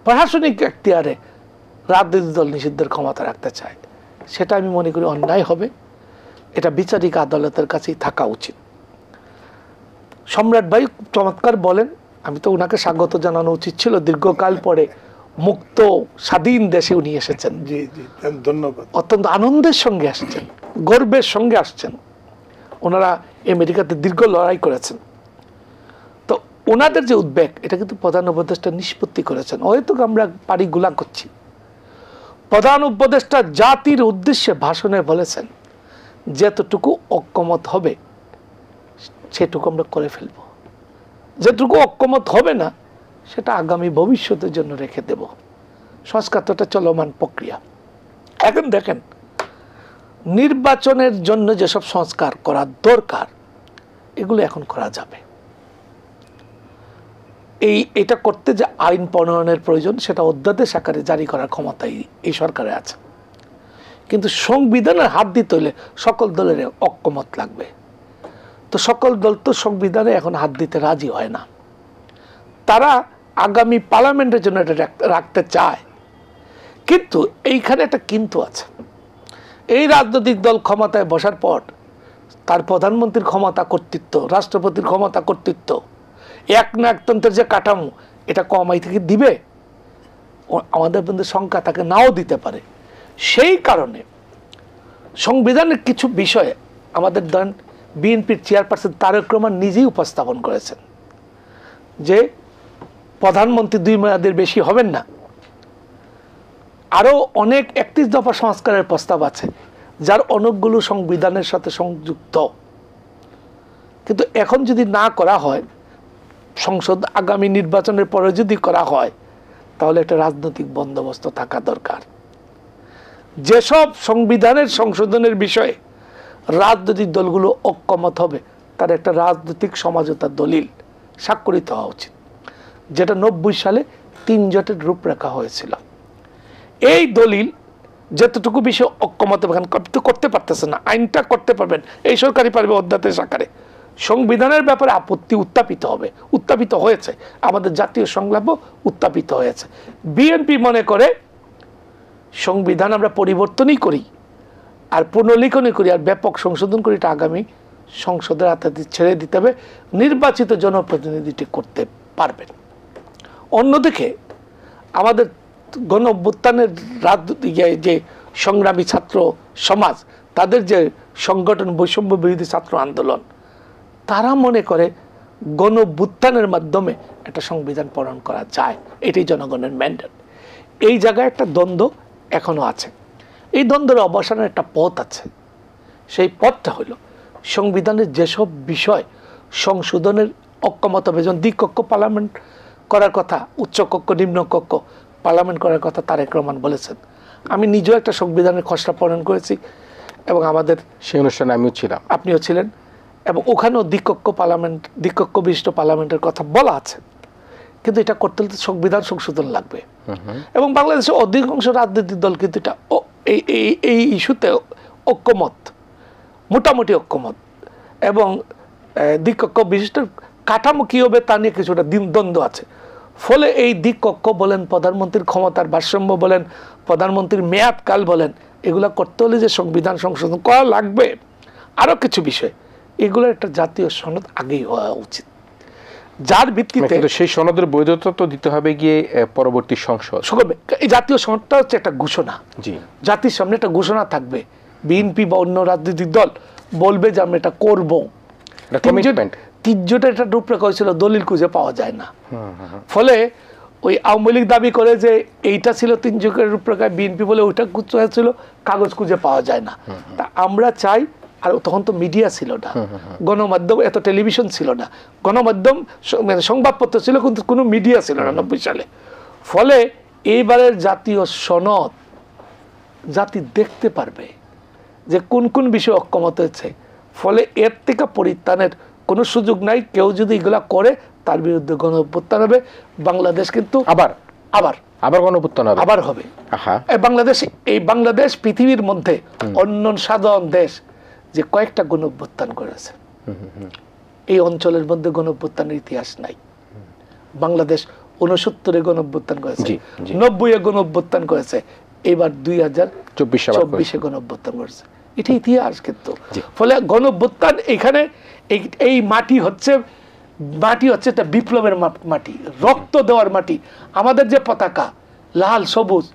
প্রশাসনিক এখতিয়ারে রাজনৈতিক দল নিষিদ্ধের ক্ষমতা রাখতে চায়, সেটা আমি মনে করি অন্যায় হবে। এটা বিচারিক আদালতের কাছেই থাকা উচিত। সম্রাট ভাই চমৎকার বলেন, আমি তো ওনাকে স্বাগত জানানো উচিত ছিল, দীর্ঘকাল পরে মুক্ত স্বাধীন দেশে উনি এসেছেন। জি জি, ধন্যবাদ। অত্যন্ত আনন্দের সঙ্গে আসছেন, গর্বের সঙ্গে আসছেন। ওনারা আমেরিকাতে দীর্ঘ লড়াই করেছেন, তো ওনাদের যে উদ্বেগ, এটা কিন্তু প্রধান উপদেষ্টা নিষ্পত্তি করেছেন। হয়তো আমরা পারি গুলা করছি, প্রধান উপদেষ্টা জাতির উদ্দেশ্যে ভাষণে বলেছেন যেতটুকু অক্ষমত হবে সেটুকু আমরা করে ফেলব, যেটুকু অক্ষমত হবে না সেটা আগামী ভবিষ্যতের জন্য রেখে দেব। সংস্কার তো একটা চলমান প্রক্রিয়া। এখন দেখেন, নির্বাচনের জন্য যেসব সংস্কার করা দরকার এগুলো এখন করা যাবে। এটা করতে যে আইন প্রণয়নের প্রয়োজন, সেটা অধ্যাদেশ আকারে জারি করার ক্ষমতা এই সরকারে আছে, কিন্তু সংবিধানের হাত দিতে হলে সকল দলের ঐক্যমত লাগবে। তো সকল দল তো সংবিধানে এখন হাত দিতে রাজি হয় না, তারা আগামী পার্লামেন্টের জন্য এটা রাখতে চায়। কিন্তু এইখানে একটা কিন্তু আছে, এই রাজনৈতিক দল ক্ষমতায় বসার পর তার প্রধানমন্ত্রীর ক্ষমতা, কর্তৃত্ব, রাষ্ট্রপতির ক্ষমতা, কর্তৃত্ব, একনায়কতন্ত্রের যে কাঠামো, এটা কমাই থেকে দিবে, আমাদের মধ্যে সংখ্যা তাকে নাও দিতে পারে। সেই কারণে সংবিধানের কিছু বিষয়ে আমাদের ধরেন বিএনপির চেয়ারপারসন তারেক রহমান নিজেই উপস্থাপন করেছেন যে প্রধানমন্ত্রী 2 মেয়াদের বেশি হবেন না। আরো অনেক 31 দফা সংস্কারের প্রস্তাব আছে, যার অনেকগুলো সংবিধানের সাথে সংযুক্ত। কিন্তু এখন যদি না করা হয়, সংসদ আগামী নির্বাচনের পরে যদি করা হয়, তাহলে একটা রাজনৈতিক বন্দোবস্ত থাকা দরকার। যেসব সংবিধানের সংশোধনের বিষয়ে রাজনৈতিক দলগুলো ঐক্যমত হবে, তার একটা রাজনৈতিক সমঝোতার দলিল স্বাক্ষরিত হওয়া উচিত, যেটা 90 সালে 3 জোটের রূপরেখা হয়েছিল। এই দলিল যতটুকু বিষয় ঐক্যমত করতে পারতেছে না, আইনটা করতে পারবেন, এই সরকারই পারবে অধ্যাদেশ আকারে। সংবিধানের ব্যাপারে আপত্তি উত্থাপিত হবে, উত্থাপিত হয়েছে, আমাদের জাতীয় সংলাপও উত্থাপিত হয়েছে। বিএনপি মনে করে সংবিধান আমরা পরিবর্তনই করি আর পুনর্লিখনই করি আর ব্যাপক সংশোধন করি, এটা আগামী সংসদের হাতে ছেড়ে দিতে হবে, নির্বাচিত জনপ্রতিনিধিটি করতে পারবেন। অন্যদিকে আমাদের গণ অভ্যুত্থানের যে সংগ্রামী ছাত্র সমাজ, তাদের যে সংগঠন বৈষম্য বিরোধী ছাত্র আন্দোলন, তারা মনে করে গণঅভ্যুত্থানের মাধ্যমে একটা সংবিধান প্রণয়ন করা যায়, এটাই জনগণের ম্যান্ডেট। এই জায়গায় একটা দ্বন্দ্ব এখনো আছে। এই দ্বন্দ্বের অবসানের একটা পথ আছে। সেই পথটা হলো সংবিধানের যেসব বিষয় সংশোধনের ঐক্যমত হবে, যেমন দ্বিকক্ষ পার্লামেন্ট করার কথা, উচ্চকক্ষ নিম্নকক্ষ পার্লামেন্ট করার কথা তারেক রহমান বলেছেন। আমি নিজেও একটা সংবিধানের খসড়া প্রণয়ন করেছি এবং আমাদের সেই অনুষ্ঠানে আমিও ছিলাম, আপনিও ছিলেন, এবং ওখানেও দ্বিকক্ষ পার্লামেন্ট, দ্বিকক্ষ বিশিষ্ট পার্লামেন্টের কথা বলা আছে। কিন্তু এটা করতে হলে সংবিধান সংশোধন লাগবে। এবং বাংলাদেশের অধিকাংশ রাজনৈতিক দল কিন্তু এটা এই ইস্যুতে ঐক্যমত, মোটামুটি ঐক্যমত। এবং দ্বিকক্ষ বিশিষ্ট কাঠামো কী হবে তা নিয়ে কিছুটা দ্বন্দ্ব আছে। ফলে এই দ্বিকক্ষ বলেন, প্রধানমন্ত্রীর ক্ষমতার ভারসাম্য বলেন, প্রধানমন্ত্রীর মেয়াদকাল বলেন, এগুলা করতে হলে যে সংবিধান সংশোধন করা লাগবে, আরও কিছু বিষয়, এগুলো একটা জাতীয় সনদ আগেই হওয়া উচিত, যার ভিত্তিতে সেই সনদের বৈধতা তো দিতে হবে গিয়ে পরবর্তী সংসদ। এই জাতীয় সনদটা হচ্ছে একটা ঘোষণা, জাতির সামনে একটা ঘোষণা থাকবে। বিএনপি বা অন্য রাজনৈতিক দল বলবে যে আমরা এটা করবো। তিনজোটা একটা রূপরেখা হয়েছিল, দলিল খুঁজে পাওয়া যায় না। ফলে ওই আওয়ামী লীগ দাবি করে যে এইটা ছিল তিনজোটের রূপরেখায়, বিএনপি বলে ওইটা ছিল, কাগজ খুঁজে পাওয়া যায় না। তা আমরা চাই, আর তখন তো মিডিয়া ছিল না, গণমাধ্যম, এত টেলিভিশন ছিল না, গণমাধ্যম মানে সংবাদপত্র ছিল কিন্তু কোনো মিডিয়া ছিল না 90 সালে। ফলে এইবারের জাতীয় সনদ জাতি দেখতে পারবে যে কোন কোন বিষয়ে ঐক্যমত হয়েছে। ফলে এর থেকে পরিত্রাণের কোনো সুযোগ নাই। কেউ যদি এগুলা করে তার বিরুদ্ধে গণঅভ্যুত্থান হবে। বাংলাদেশ কিন্তু আবার গণঅভ্যুত্থান আবার হবে। বাংলাদেশ পৃথিবীর মধ্যে অন্য সাধারণ দেশ যে কয়েকটা গণঅভ্যুত্থান করেছে, এই অঞ্চলের মধ্যে গণঅভ্যুত্থানের ইতিহাস নাই। বাংলাদেশ 69-এ গণঅভ্যুত্থান করেছে, 90-এ গণঅভ্যুত্থান করেছে, এবার 2024-এ গণঅভ্যুত্থান করেছে। এটা ইতিহাস কিন্তু। ফলে গণঅভ্যুত্থান এখানে এই মাটি হচ্ছে একটা বিপ্লবের মাটি, রক্ত দেওয়ার মাটি। আমাদের যে পতাকা লাল সবুজ,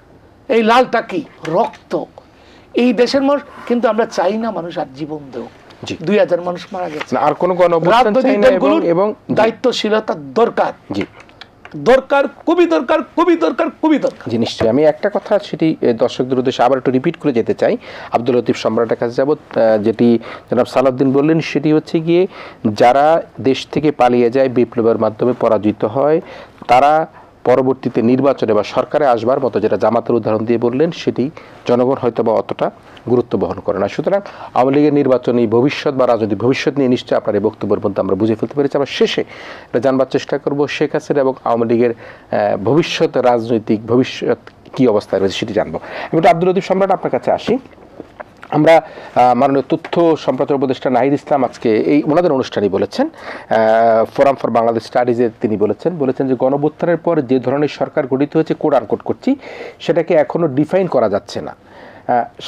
এই লালটা কি? রক্ত। এই দেশের মানুষ কিন্তু আমরা চাই না মানুষ আর জীবন দেও। 2000 মানুষ মারা গেছে। আর কোন গণঅভ্যুত্থান চাই না, এবং দায়িত্বশীলতা দরকার, দরকার, খুবই দরকার, খুবই দরকার, খুবই দরকার। জি নিশ্চয়ই। আমি একটা কথা সেটি দর্শকদের উদ্দেশ্যে আবার একটু রিপিট করে যেতে চাই। আব্দুল লতিফ সম্রাটের কাছে যাব। যেটি জনাব সালাউদ্দিন বললেন সেটি হচ্ছে গিয়ে, যারা দেশ থেকে পালিয়ে যায়, বিপ্লবের মাধ্যমে পরাজিত হয়, তারা পরবর্তীতে নির্বাচনে বা সরকারে আসবার মতো, যেটা জামাতের উদাহরণ দিয়ে বললেন, সেটি জনগণ হয়তো বা অতটা গুরুত্ব বহন করে না। সুতরাং আওয়ামী লীগের নির্বাচনী ভবিষ্যৎ বা রাজনৈতিক ভবিষ্যৎ নিয়ে নিশ্চয়ই আপনার এই বক্তব্যের মধ্যে আমরা বুঝে ফেলতে পেরেছি। আমরা শেষে এটা জানবার চেষ্টা করব শেখ হাসিনা এবং আওয়ামী লীগের ভবিষ্যৎ, রাজনৈতিক ভবিষ্যৎ কী অবস্থায় রয়েছে সেটি জানবো। আমি তো আব্দুল লতিফ সম্রাট আপনার কাছে আসি। আমরা মাননীয় তথ্য সম্প্রচার উপদেষ্টা নাহিদ ইসলাম আজকে এই ওনাদের অনুষ্ঠানই বলেছেন, ফোরাম ফর বাংলাদেশ স্টাডিজে তিনি বলেছেন যে গণঅভ্যুত্থানের পর যে ধরনের সরকার গঠিত হয়েছে, কোড আনকোড করছি, সেটাকে এখনও ডিফাইন করা যাচ্ছে না।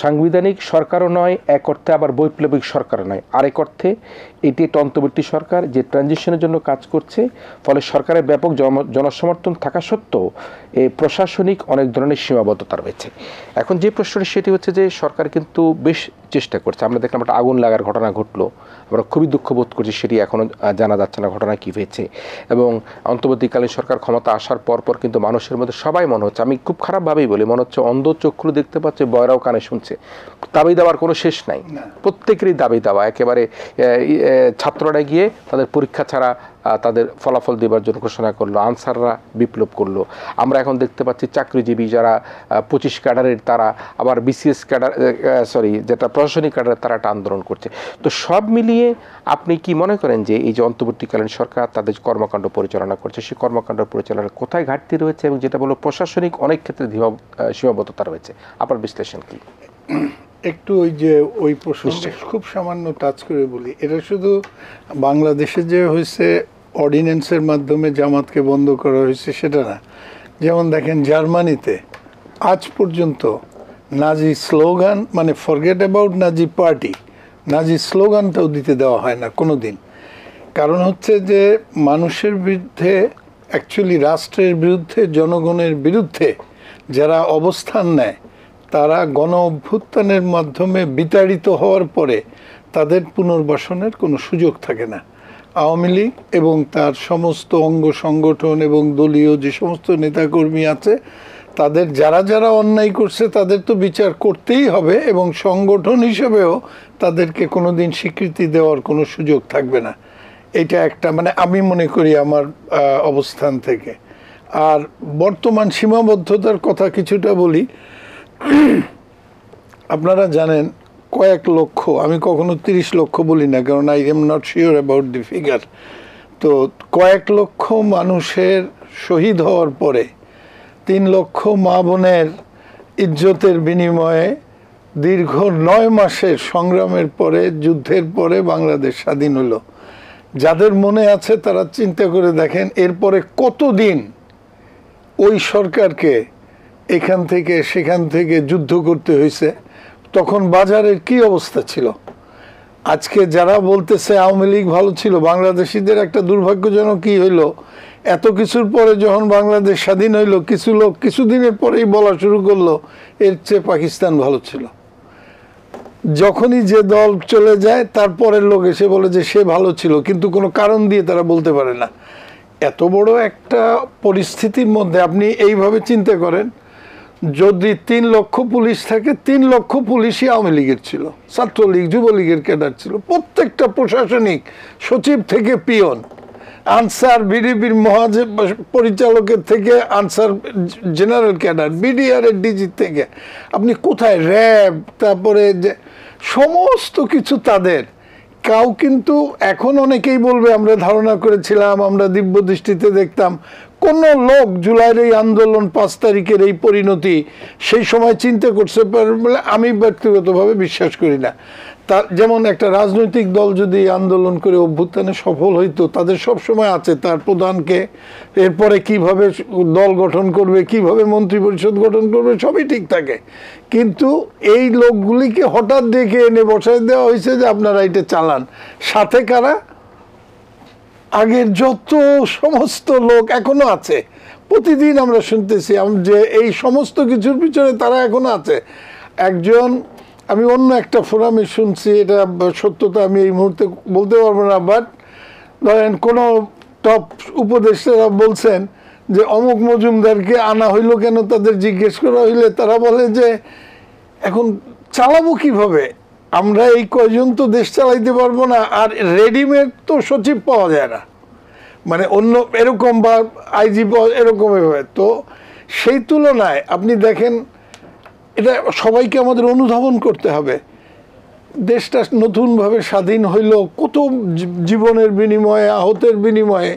সাংবিধানিক সরকারও নয়, এক অর্থে আবার বৈপ্লবিক সরকারও নয়, আরেক অর্থে এটি একটা অন্তর্বর্তী সরকার যে ট্রানজিশনের জন্য কাজ করছে। ফলে সরকারের ব্যাপক জনসমর্থন থাকা সত্ত্বেও এই প্রশাসনিক অনেক ধরনের সীমাবদ্ধতা রয়েছে। এখন যে প্রশ্নটি সেটি হচ্ছে যে সরকার কিন্তু বেশ চেষ্টা করছে। আমরা দেখলাম একটা আগুন লাগার ঘটনা ঘটলো, আমরা খুবই দুঃখ বোধ করছি, সেটি এখনও জানা যাচ্ছে না ঘটনা কী হয়েছে। এবং অন্তর্বর্তীকালীন সরকার ক্ষমতা আসার পর কিন্তু মানুষের মধ্যে সবাই মনে হচ্ছে, আমি খুব খারাপভাবেই বলি, মনে হচ্ছে অন্ধ চক্ষু দেখতে পাচ্ছে, বয়রাও কানে শুনছে। দাবি দেওয়ার কোনো শেষ নাই, প্রত্যেকেরই দাবি দেওয়া। একেবারে ছাত্ররা গিয়ে তাদের পরীক্ষা ছাড়া তাদের ফলাফল দেবার জন্য ঘোষণা করলো, আনসাররা বিপ্লব করলো। আমরা এখন দেখতে পাচ্ছি চাকরিজীবী যারা 25 ক্যাডারের, তারা আবার বিসিএস ক্যাডার, যেটা প্রশাসনিক ক্যাডার, তারা একটা আন্দোলন করছে। তো সব মিলিয়ে আপনি কি মনে করেন যে এই যে অন্তর্বর্তীকালীন সরকার তাদের কর্মকাণ্ড পরিচালনা করছে, সেই কর্মকাণ্ড পরিচালনার কোথায় ঘাটতি রয়েছে, এবং যেটা বলো প্রশাসনিক অনেক ক্ষেত্রে সীমাবদ্ধতা রয়েছে, আপনার বিশ্লেষণ কি? একটু ওই প্রশ্ন খুব সামান্য টাচ করে বলি। এটা শুধু বাংলাদেশে যে হয়েছে অর্ডিন্যান্সের মাধ্যমে জামাতকে বন্ধ করা হয়েছে সেটা না। যেমন দেখেন জার্মানিতে আজ পর্যন্ত নাজি স্লোগান, মানে ফরগেট অ্যাবাউট নাজি পার্টি, নাজি স্লোগানটাও দিতে দেওয়া হয় না কোনো দিন। কারণ হচ্ছে যে মানুষের বিরুদ্ধে, অ্যাকচুয়ালি রাষ্ট্রের বিরুদ্ধে, জনগণের বিরুদ্ধে যারা অবস্থান নেয়, তারা গণ অভ্যুত্থানের মাধ্যমে বিতাড়িত হওয়ার পরে তাদের পুনর্বাসনের কোনো সুযোগ থাকে না। আওয়ামী লীগ এবং তার সমস্ত অঙ্গ সংগঠন এবং দলীয় যে সমস্ত নেতাকর্মী আছে, তাদের যারা যারা অন্যায় করছে তাদের তো বিচার করতেই হবে, এবং সংগঠন হিসেবেও তাদেরকে কোনোদিন স্বীকৃতি দেওয়ার কোনো সুযোগ থাকবে না। এটা একটা মানে আমি মনে করি আমার অবস্থান থেকে। আর বর্তমান সীমাবদ্ধতার কথা কিছুটা বলি। আপনারা জানেন কয়েক লক্ষ, আমি কখনো 30 লক্ষ বলি না, কারণ I am not sure about the figure. তো কয়েক লক্ষ মানুষের শহীদ হওয়ার পরে 3 লক্ষ মা বোনের ইজ্জতের বিনিময়ে দীর্ঘ 9 মাসের সংগ্রামের পরে, যুদ্ধের পরে বাংলাদেশ স্বাধীন হলো। যাদের মনে আছে তারা চিন্তা করে দেখেন এরপরে কতদিন ওই সরকারকে এখান থেকে সেখান থেকে যুদ্ধ করতে হয়েছে। তখন বাজারের কি অবস্থা ছিল? আজকে যারা বলতেছে আওয়ামী লীগ ভালো ছিল, বাংলাদেশিদের একটা দুর্ভাগ্যজনক কি হইলো, এত কিছুর পরে যখন বাংলাদেশ স্বাধীন হইলো, কিছু লোক কিছুদিনের পরেই বলা শুরু করলো এর চেয়ে পাকিস্তান ভালো ছিল। যখনই যে দল চলে যায় তারপরের লোক এসে বলে যে সে ভালো ছিল, কিন্তু কোনো কারণ দিয়ে তারা বলতে পারে না। এত বড় একটা পরিস্থিতির মধ্যে আপনি এইভাবে চিন্তা করেন, যদি 3 লক্ষ পুলিশ থাকে, 3 লক্ষ পুলিশই আওয়ামী লীগের ছিল, ছাত্রলীগ যুবলীগের ক্যাডার ছিল। প্রত্যেকটা প্রশাসনিক সচিব থেকে পিয়ন, আনসার বিডিবির পরিচালকের থেকে আনসার জেনারেল ক্যাডার, বিডিআর এর ডিজি থেকে আপনি কোথায় র্যাব, তারপরে যে সমস্ত কিছু তাদের। কাউ কিন্তু এখন অনেকেই বলবে আমরা ধারণা করেছিলাম, আমরা দিব্য দৃষ্টিতে দেখতাম। কোন লোক জুলাইয়ের এই আন্দোলন 5 তারিখের এই পরিণতি সেই সময় চিন্তা করতে পারবে বলে আমি ব্যক্তিগতভাবে বিশ্বাস করি না। তার যেমন একটা রাজনৈতিক দল যদি আন্দোলন করে অভ্যুত্থানে সফল হইতো, তাদের সব সময় আছে তার প্রধানকে, এরপরে কিভাবে দল গঠন করবে, কিভাবে মন্ত্রী পরিষদ গঠন করবে, সবই ঠিক থাকে। কিন্তু এই লোকগুলিকে হঠাৎ ডেকে এনে বসায় দেওয়া হয়েছে যে আপনারা এটা চালান। সাথে কারা? আগের যত সমস্ত লোক এখনো আছে। প্রতিদিন আমরা শুনতেছি যে এই সমস্ত কিছুর পিছনে তারা এখনো আছে। একজন, আমি অন্য একটা ফোরামে শুনছি, এটা সত্যতা আমি এই মুহূর্তে বলতে পারবো না, বাট ধরেন কোনো টপ উপদেষ্টারা বলছেন যে অমুক মজুমদারকে আনা হইলো কেন, তাদের জিজ্ঞেস করা হইলে তারা বলে যে এখন চালাবো কিভাবে, আমরা এই কয়জন তো দেশ চালাইতে পারবো না, আর রেডিমেড তো সচিব পাওয়া যায় না, মানে অন্য এরকম বা আইজি এরকম হয়। তো সেই তুলনায় আপনি দেখেন, এটা সবাইকে আমাদের অনুধাবন করতে হবে। দেশটা নতুনভাবে স্বাধীন হইল কত জীবনের বিনিময়ে, আহতের বিনিময়ে।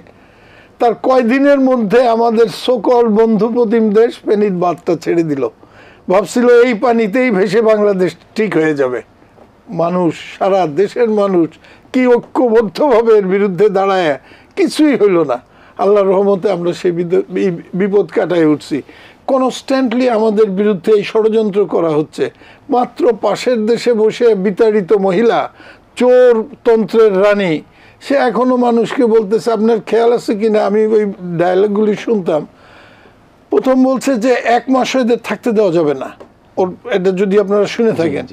তার কয়দিনের মধ্যে আমাদের সকল বন্ধু প্রতিম দেশ ফেনীর বাঁধটা ছেড়ে দিল। ভাবছিল এই পানিতেই ভেসে বাংলাদেশ ঠিক হয়ে যাবে। মানুষ, সারা দেশের মানুষ কি ঐক্যবদ্ধভাবে এর বিরুদ্ধে দাঁড়ায়, কিছুই হইল না। আল্লাহর রহমতে আমরা সেই বিপদ কাটায় উঠছি। কনস্ট্যান্টলি আমাদের বিরুদ্ধে এই ষড়যন্ত্র করা হচ্ছে। মাত্র পাশের দেশে বসে বিতাড়িত মহিলা, চোর তন্ত্রের রানী, সে এখনো মানুষকে বলতেছে, আপনার খেয়াল আছে কিনা, আমি ওই ডায়লগগুলি শুনতাম। প্রথম বলছে যে 1 মাস এদের থাকতে দেওয়া যাবে না, ওর এটা যদি আপনারা শুনে থাকেন।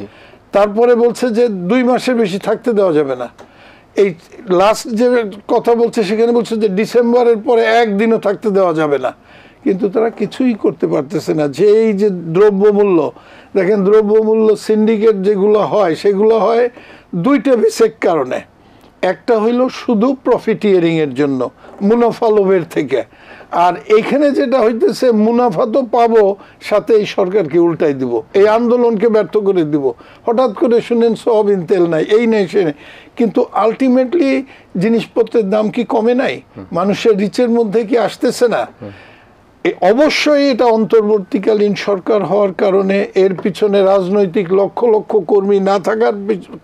তারপরে বলছে যে 2 মাসের বেশি থাকতে দেওয়া যাবে না। এই লাস্ট যে কথা বলছে সেখানে বলছে যে ডিসেম্বরের পরে 1 দিনও থাকতে দেওয়া যাবে না। কিন্তু তারা কিছুই করতে পারতেছে না। যে এই যে দ্রব্যমূল্য, দেখেন দ্রব্যমূল্য সিন্ডিকেট যেগুলো হয় সেগুলো হয় 2টা বেসিক কারণে। একটা হইল শুধু প্রফিটিয়ারিং এর জন্য, মুনাফা লোভের থেকে। আর এইখানে যেটা হইতেছে, মুনাফা তো পাবো, সাথে এই সরকারকে উল্টাই দিব, এই আন্দোলনকে ব্যর্থ করে দিব। হঠাৎ করে শুনেন সয়াবিন তেল নাই, এই নেই সে নেই, কিন্তু আলটিমেটলি জিনিসপত্রের দাম কি কমে নাই? মানুষের রিচের মধ্যে কি আসতেছে না? অবশ্যই এটা অন্তর্বর্তীকালীন সরকার হওয়ার কারণে, এর পিছনে রাজনৈতিক লক্ষ লক্ষ কর্মী না থাকার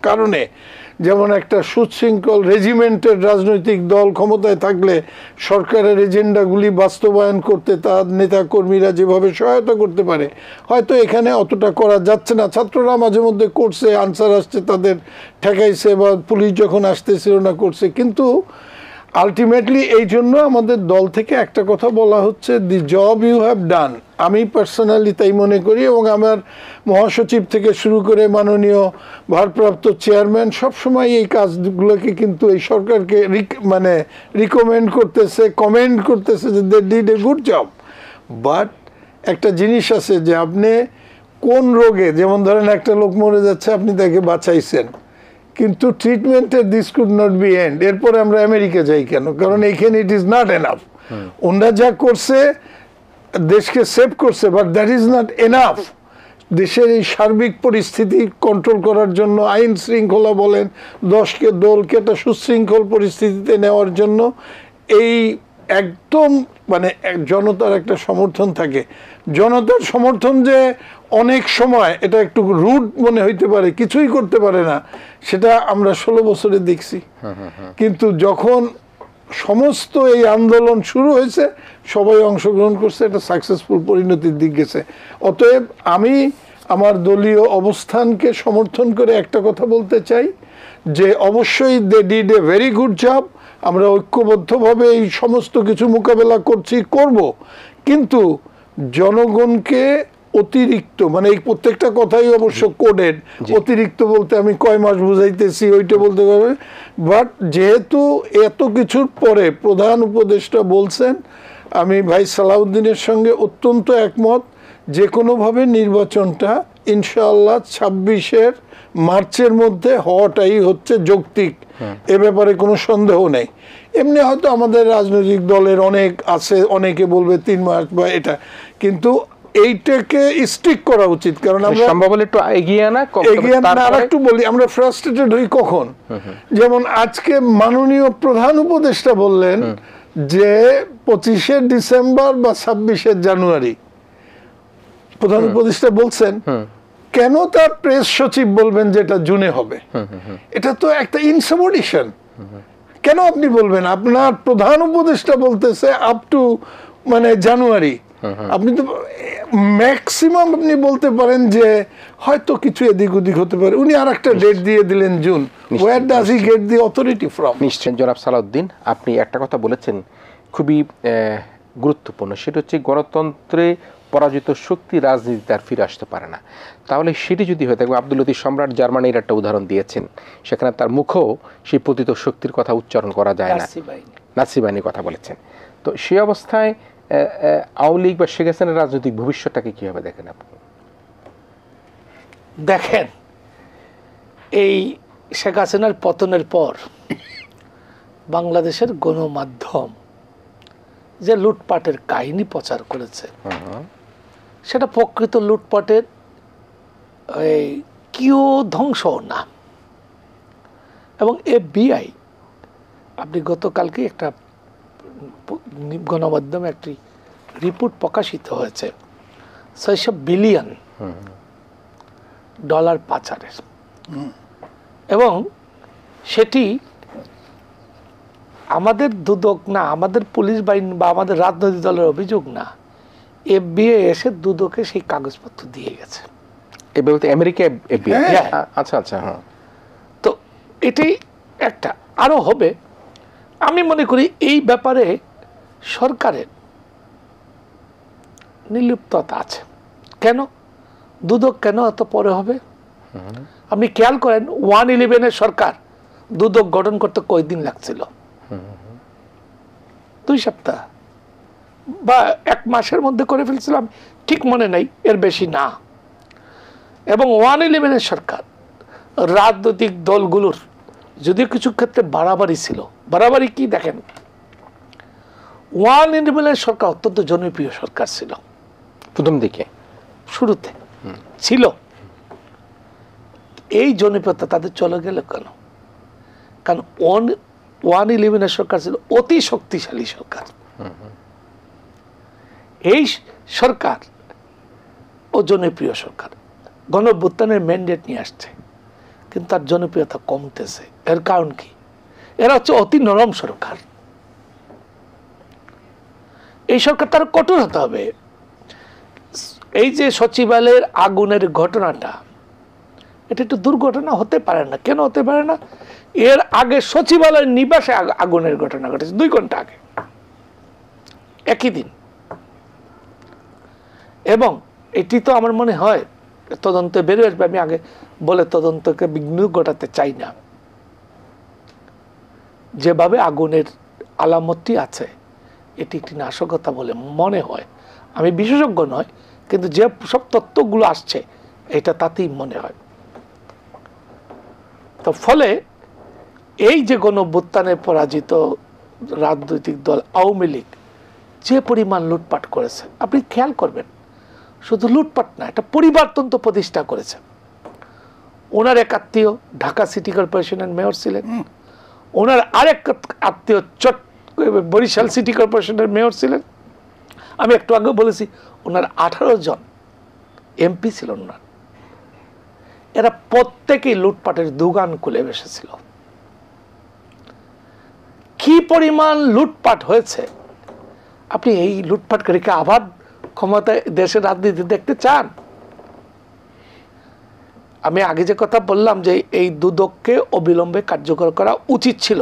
কারণে, যেমন একটা সুশৃঙ্খল রেজিমেন্টের রাজনৈতিক দল ক্ষমতায় থাকলে সরকারের এজেন্ডাগুলি বাস্তবায়ন করতে তার নেতা কর্মীরা যেভাবে সহায়তা করতে পারে, হয়তো এখানে অতটা করা যাচ্ছে না। ছাত্ররা মাঝে মধ্যে করছে, আনসার আসছে তাদের ঠেকাইছে, বা পুলিশ যখন আসতেছিল না করছে। কিন্তু আলটিমেটলি এই জন্য আমাদের দল থেকে একটা কথা বলা হচ্ছে, the job you have done. আমি পার্সোনালি তাই মনে করি, এবং আমার মহাসচিব থেকে শুরু করে মাননীয় ভারপ্রাপ্ত চেয়ারম্যান সবসময় এই কাজগুলোকে কিন্তু এই সরকারকে মানে রিকমেন্ড করতেছে, কমেন্ট করতেছে যে they did a good job. But একটা জিনিস আছে যে আপনি কোন রোগে, যেমন ধরেন একটা লোক মরে যাচ্ছে, আপনি তাকে বাঁচাইছেন, কিন্তু ট্রিটমেন্টের this could not be end. এরপরে আমরা আমেরিকা যাই কেন? কারণ এইখানে ইট ইজ নট এনাফ। ওনারা যা করছে দেশকে সেভ করছে, but that is not enough. দেশের এই সার্বিক পরিস্থিতি কন্ট্রোল করার জন্য, আইন শৃঙ্খলা বলেন, দলকে একটা সুশৃঙ্খল পরিস্থিতিতে নেওয়ার জন্য এই একদম মানে জনতার একটা সমর্থন থাকে। জনতার সমর্থন যে অনেক সময় এটা একটু রুড মনে হইতে পারে, কিছুই করতে পারে না, সেটা আমরা 16 বছরে দেখছি। কিন্তু যখন সমস্ত এই আন্দোলন শুরু হয়েছে, সবাই অংশগ্রহণ করছে, এটা সাকসেসফুল পরিণতির দিক গেছে। অতএব আমি আমার দলীয় অবস্থানকে সমর্থন করে একটা কথা বলতে চাই যে অবশ্যই they did a very good job. আমরা ঐক্যবদ্ধভাবে এই সমস্ত কিছু মোকাবেলা করব, কিন্তু জনগণকে অতিরিক্ত, মানে এই প্রত্যেকটা কথাই অবশ্য কোডেড, অতিরিক্ত বলতে আমি কয় মাস বুঝাইতেছি ওইটা বলতে পারবে। বাট যেহেতু এত কিছুর পরে প্রধান উপদেষ্টা বলছেন, আমি ভাই সালাউদ্দিনের সঙ্গে অত্যন্ত একমত, যে কোনোভাবে নির্বাচনটা ইনশাআল্লাহ 26 মার্চের মধ্যে হওয়াটাই হচ্ছে যৌক্তিক। এ ব্যাপারে কোনো সন্দেহ নেই। এমনি হয়তো আমাদের রাজনৈতিক দলের অনেক আছে, অনেকে বলবে 3 মাস বা এটা, কিন্তু এইটাকে স্টিক করা উচিত। কারণ আমরা সম্ভব হলে একটু এগিয়ে আনা। আর একটু বলি, আমরা ফ্রাস্ট্রেটেড হই কখন? যেমন আজকে মাননীয় প্রধান উপদেষ্টা বললেন যে 25 ডিসেম্বর বা 26 জানুয়ারি। প্রধান উপদেষ্টা বলছেন, কেন তার প্রেস সচিব বলবেন যে এটা জুনে হবে? এটা তো একটা ইনসাবঅর্ডিনেশন। কেন আপনি বলবেন? আপনার প্রধান উপদেষ্টা বলতেছে আপ টু মানে জানুয়ারি। আপনি তো ম্যাক্সিমাম আপনি বলতে পারেন যে হয়তো কিছু এদিক ওদিক হতে পারে। উনি আর একটা ডেট দিয়ে দিলেন June. Where does he get the authority from? নিশ্চয় জনাব সালাউদ্দিন, আপনি একটা কথা বলেছেন খুবই গুরুত্বপূর্ণ, সেটা হচ্ছে গণতন্ত্রে পরাজিত শক্তি রাজনীতিতে আর ফিরে আসতে পারে না। তাহলে সেটি যদি হয়ে থাকে, আব্দুল লতিফ সম্রাট জার্মানির একটা উদাহরণ দিয়েছেন, সেখানে তার মুখেও সেই পতিত শক্তির কথা উচ্চারণ করা যায় না, নাৎসি বাহিনীর কথা বলেছেন। তো সেই অবস্থায় আওয়ামী লীগ বা শেখ হাসিনার রাজনৈতিক ভবিষ্যৎটাকে কীভাবে দেখেন আপনি? দেখেন, এই শেখ হাসিনার পতনের পর বাংলাদেশের গণমাধ্যম যে লুটপাটের কাহিনী প্রচার করেছে, সেটা প্রকৃত লুটপাটের কিও ধ্বংস না। এবং FBI, আপনি গতকালকে একটা গণমাধ্যমে একটি রিপোর্ট প্রকাশিত হয়েছে, 600 বিলিয়ন ডলার পাচারের, এবং সেটি আমাদের দুদক না, আমাদের পুলিশ বাহিনী বা আমাদের রাজনৈতিক দলের অভিযোগ না, FBI এসে দুদকে সেই কাগজপত্র দিয়ে গেছে। বলতে আমেরিকা FBI? আচ্ছা আচ্ছা, হ্যাঁ। তো এটাই একটা, আরো হবে। আমি মনে করি এই ব্যাপারে সরকারের নির্লিপ্ততা আছে। কেন দুদক কেন এত পরে হবে? আপনি খেয়াল করেন, 111 সরকার দুদক গঠন করতে কয়দিন লাগছিল? 2 সপ্তাহ বা 1 মাসের মধ্যে করে ফেলছিলাম, ঠিক মনে নাই, এর বেশি না। এবং 111 সরকার রাজনৈতিক দলগুলোর যদিও কিছু ক্ষেত্রে বাড়াবাড়ি ছিল। বাড়াবাড়ি কি দেখেন, 111 সরকার অত্যন্ত জনপ্রিয় সরকার ছিল প্রথম দিকে, শুরুতে ছিল। এই জনপ্রিয়তা তাদের চলে গেল কেন? কারণ 111 সরকার ছিল অতি শক্তিশালী সরকার। এই সরকার ও জনপ্রিয় সরকার গণঅভ্যুত্থানের ম্যান্ডেট নিয়ে আসছে, কিন্তু তার জনপ্রিয়তা কমতেছে। এর কারণ কি? এরা হচ্ছে অতি নরম সরকার। এই সরকার তার কঠোর হতে হবে। এই যে সচিবালয়ের আগুনের ঘটনাটা, এটা একটু দুর্ঘটনা হতে পারে না। কেন হতে পারে না? এর আগে সচিবালয়ের নিবাসে আগুনের ঘটনা ঘটেছে 2 ঘন্টা আগে, একই দিন। এবং এটি তো আমার মনে হয় তদন্তে বেরিয়ে আসবে। আমি আগে বলে তদন্তকে বিঘ্ন ঘটাতে চাই না। যেভাবে আগুনের আলামতটি আছে, এটি একটি নাশকতা বলে মনে হয়। আমি বিশেষজ্ঞ নয়, কিন্তু যে সব তথ্যগুলো আসছে এটা তাতেই মনে হয়। তো ফলে এই যে গণঅভ্যুত্থানে পরাজিত রাজনৈতিক দল আওয়ামী লীগ যে পরিমাণ লুটপাট করেছে, আপনি খেয়াল করবেন, শুধু লুটপাট না, একটা পরিবারতন্ত্র প্রতিষ্ঠা করেছে। ওনার এক আত্মীয় ঢাকা সিটি কর্পোরেশনের মেয়র ছিলেন, ওনার আরেক আত্মীয় বরিশাল সিটি কর্পোরেশনের মেয়র ছিলেন। আমি একটু আগে বলেছি ওনার 18 জন এমপি ছিল ওনার। এরা প্রত্যেকেই লুটপাটের দোকান খুলে বসেছিল। কি পরিমাণ লুটপাট হয়েছে! আপনি এই লুটপাটকারীকে আবার ক্ষমতায় দেশের রাজনীতি দেখতে চান? আমি আগে যে কথা বললাম যে এই দুদককে অবিলম্বে কার্যকর করা উচিত ছিল।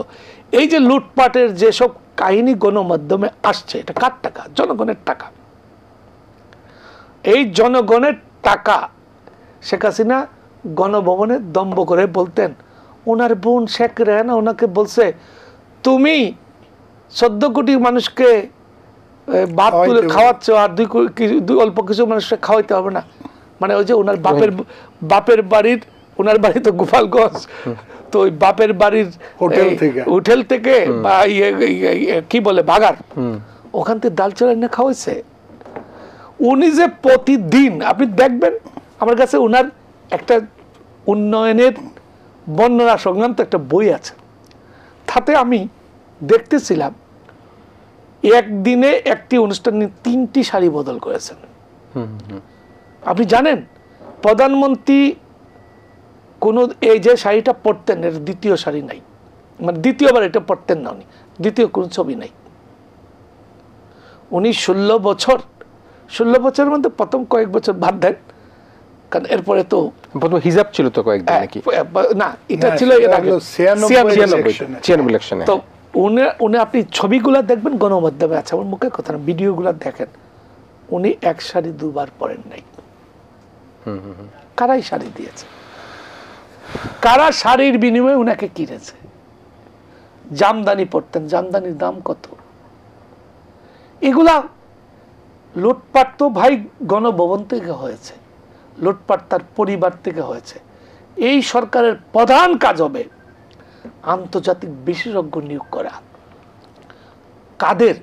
এই যে লুটপাটের যেসব কাহিনী গণমাধ্যমে আসছে, এটা কার টাকা? জনগণের টাকা। এই জনগণের টাকা শেখ হাসিনা গণভবনে দম্ভ করে বলতেন, ওনার বোন শেখ রেহানা ওনাকে বলছে, তুমি 14 কোটি মানুষকে ভাত তুলে খাওয়াচ্ছ, আর অল্প কিছু মানুষকে খাওয়াইতে হবে না। মানে ওই যে ওনার বাপের বাড়ির, ওনার বাড়ি তো গোপালগঞ্জ, তো ওই বাপের বাড়ির হোটেল থেকে বা কি বলে বাগার, ওখান থেকে ডাল চাল এনে খাওয়াইছে। উনি যে প্রতিদিন, আপনি দেখবেন আমার কাছে ওনার একটা উন্নয়নের বর্ণনা সংক্রান্ত একটা বই আছে, তাতে আমি দেখতেছিলাম একদিনে একটি অনুষ্ঠানে 3টি শাড়ি বদল করেছেন। আপনি জানেন প্রধানমন্ত্রী কোন এই যে শাড়িটা পরতেন, এর দ্বিতীয় শাড়ি নাই, মানে দ্বিতীয়বার এটা পরতেন না উনি, দ্বিতীয় কোন ছবি নাই। উনি 16 বছরের মধ্যে প্রথম কয়েক বছর বাদ দেন, কারণ এরপরে তো প্রথম হিজাব ছিল তো কয়েকদিন নাকি না, এটা ছিল এর আগে 96 ইলেকশনে। তো উনি আপনি ছবিগুলো দেখবেন, গণমাধ্যমে আছে, আমার মুখের কথা না, ভিডিওগুলো দেখেন, উনি এক শাড়ি 2 বার পরেন নাই। কারাই শাড়ি দিয়েছে? কারা শাড়ির বিনিময়ে উনাকে কিনেছে? জামদানি পড়তেন, জামদানির দাম কত? এগুলা লুটপাট তো ভাই গণভবন থেকে হয়েছে, লুটপাট তার পরিবার থেকে হয়েছে। এই সরকারের প্রধান কাজ হবে আন্তর্জাতিক বিশেষজ্ঞ নিয়োগ করা। কাদের?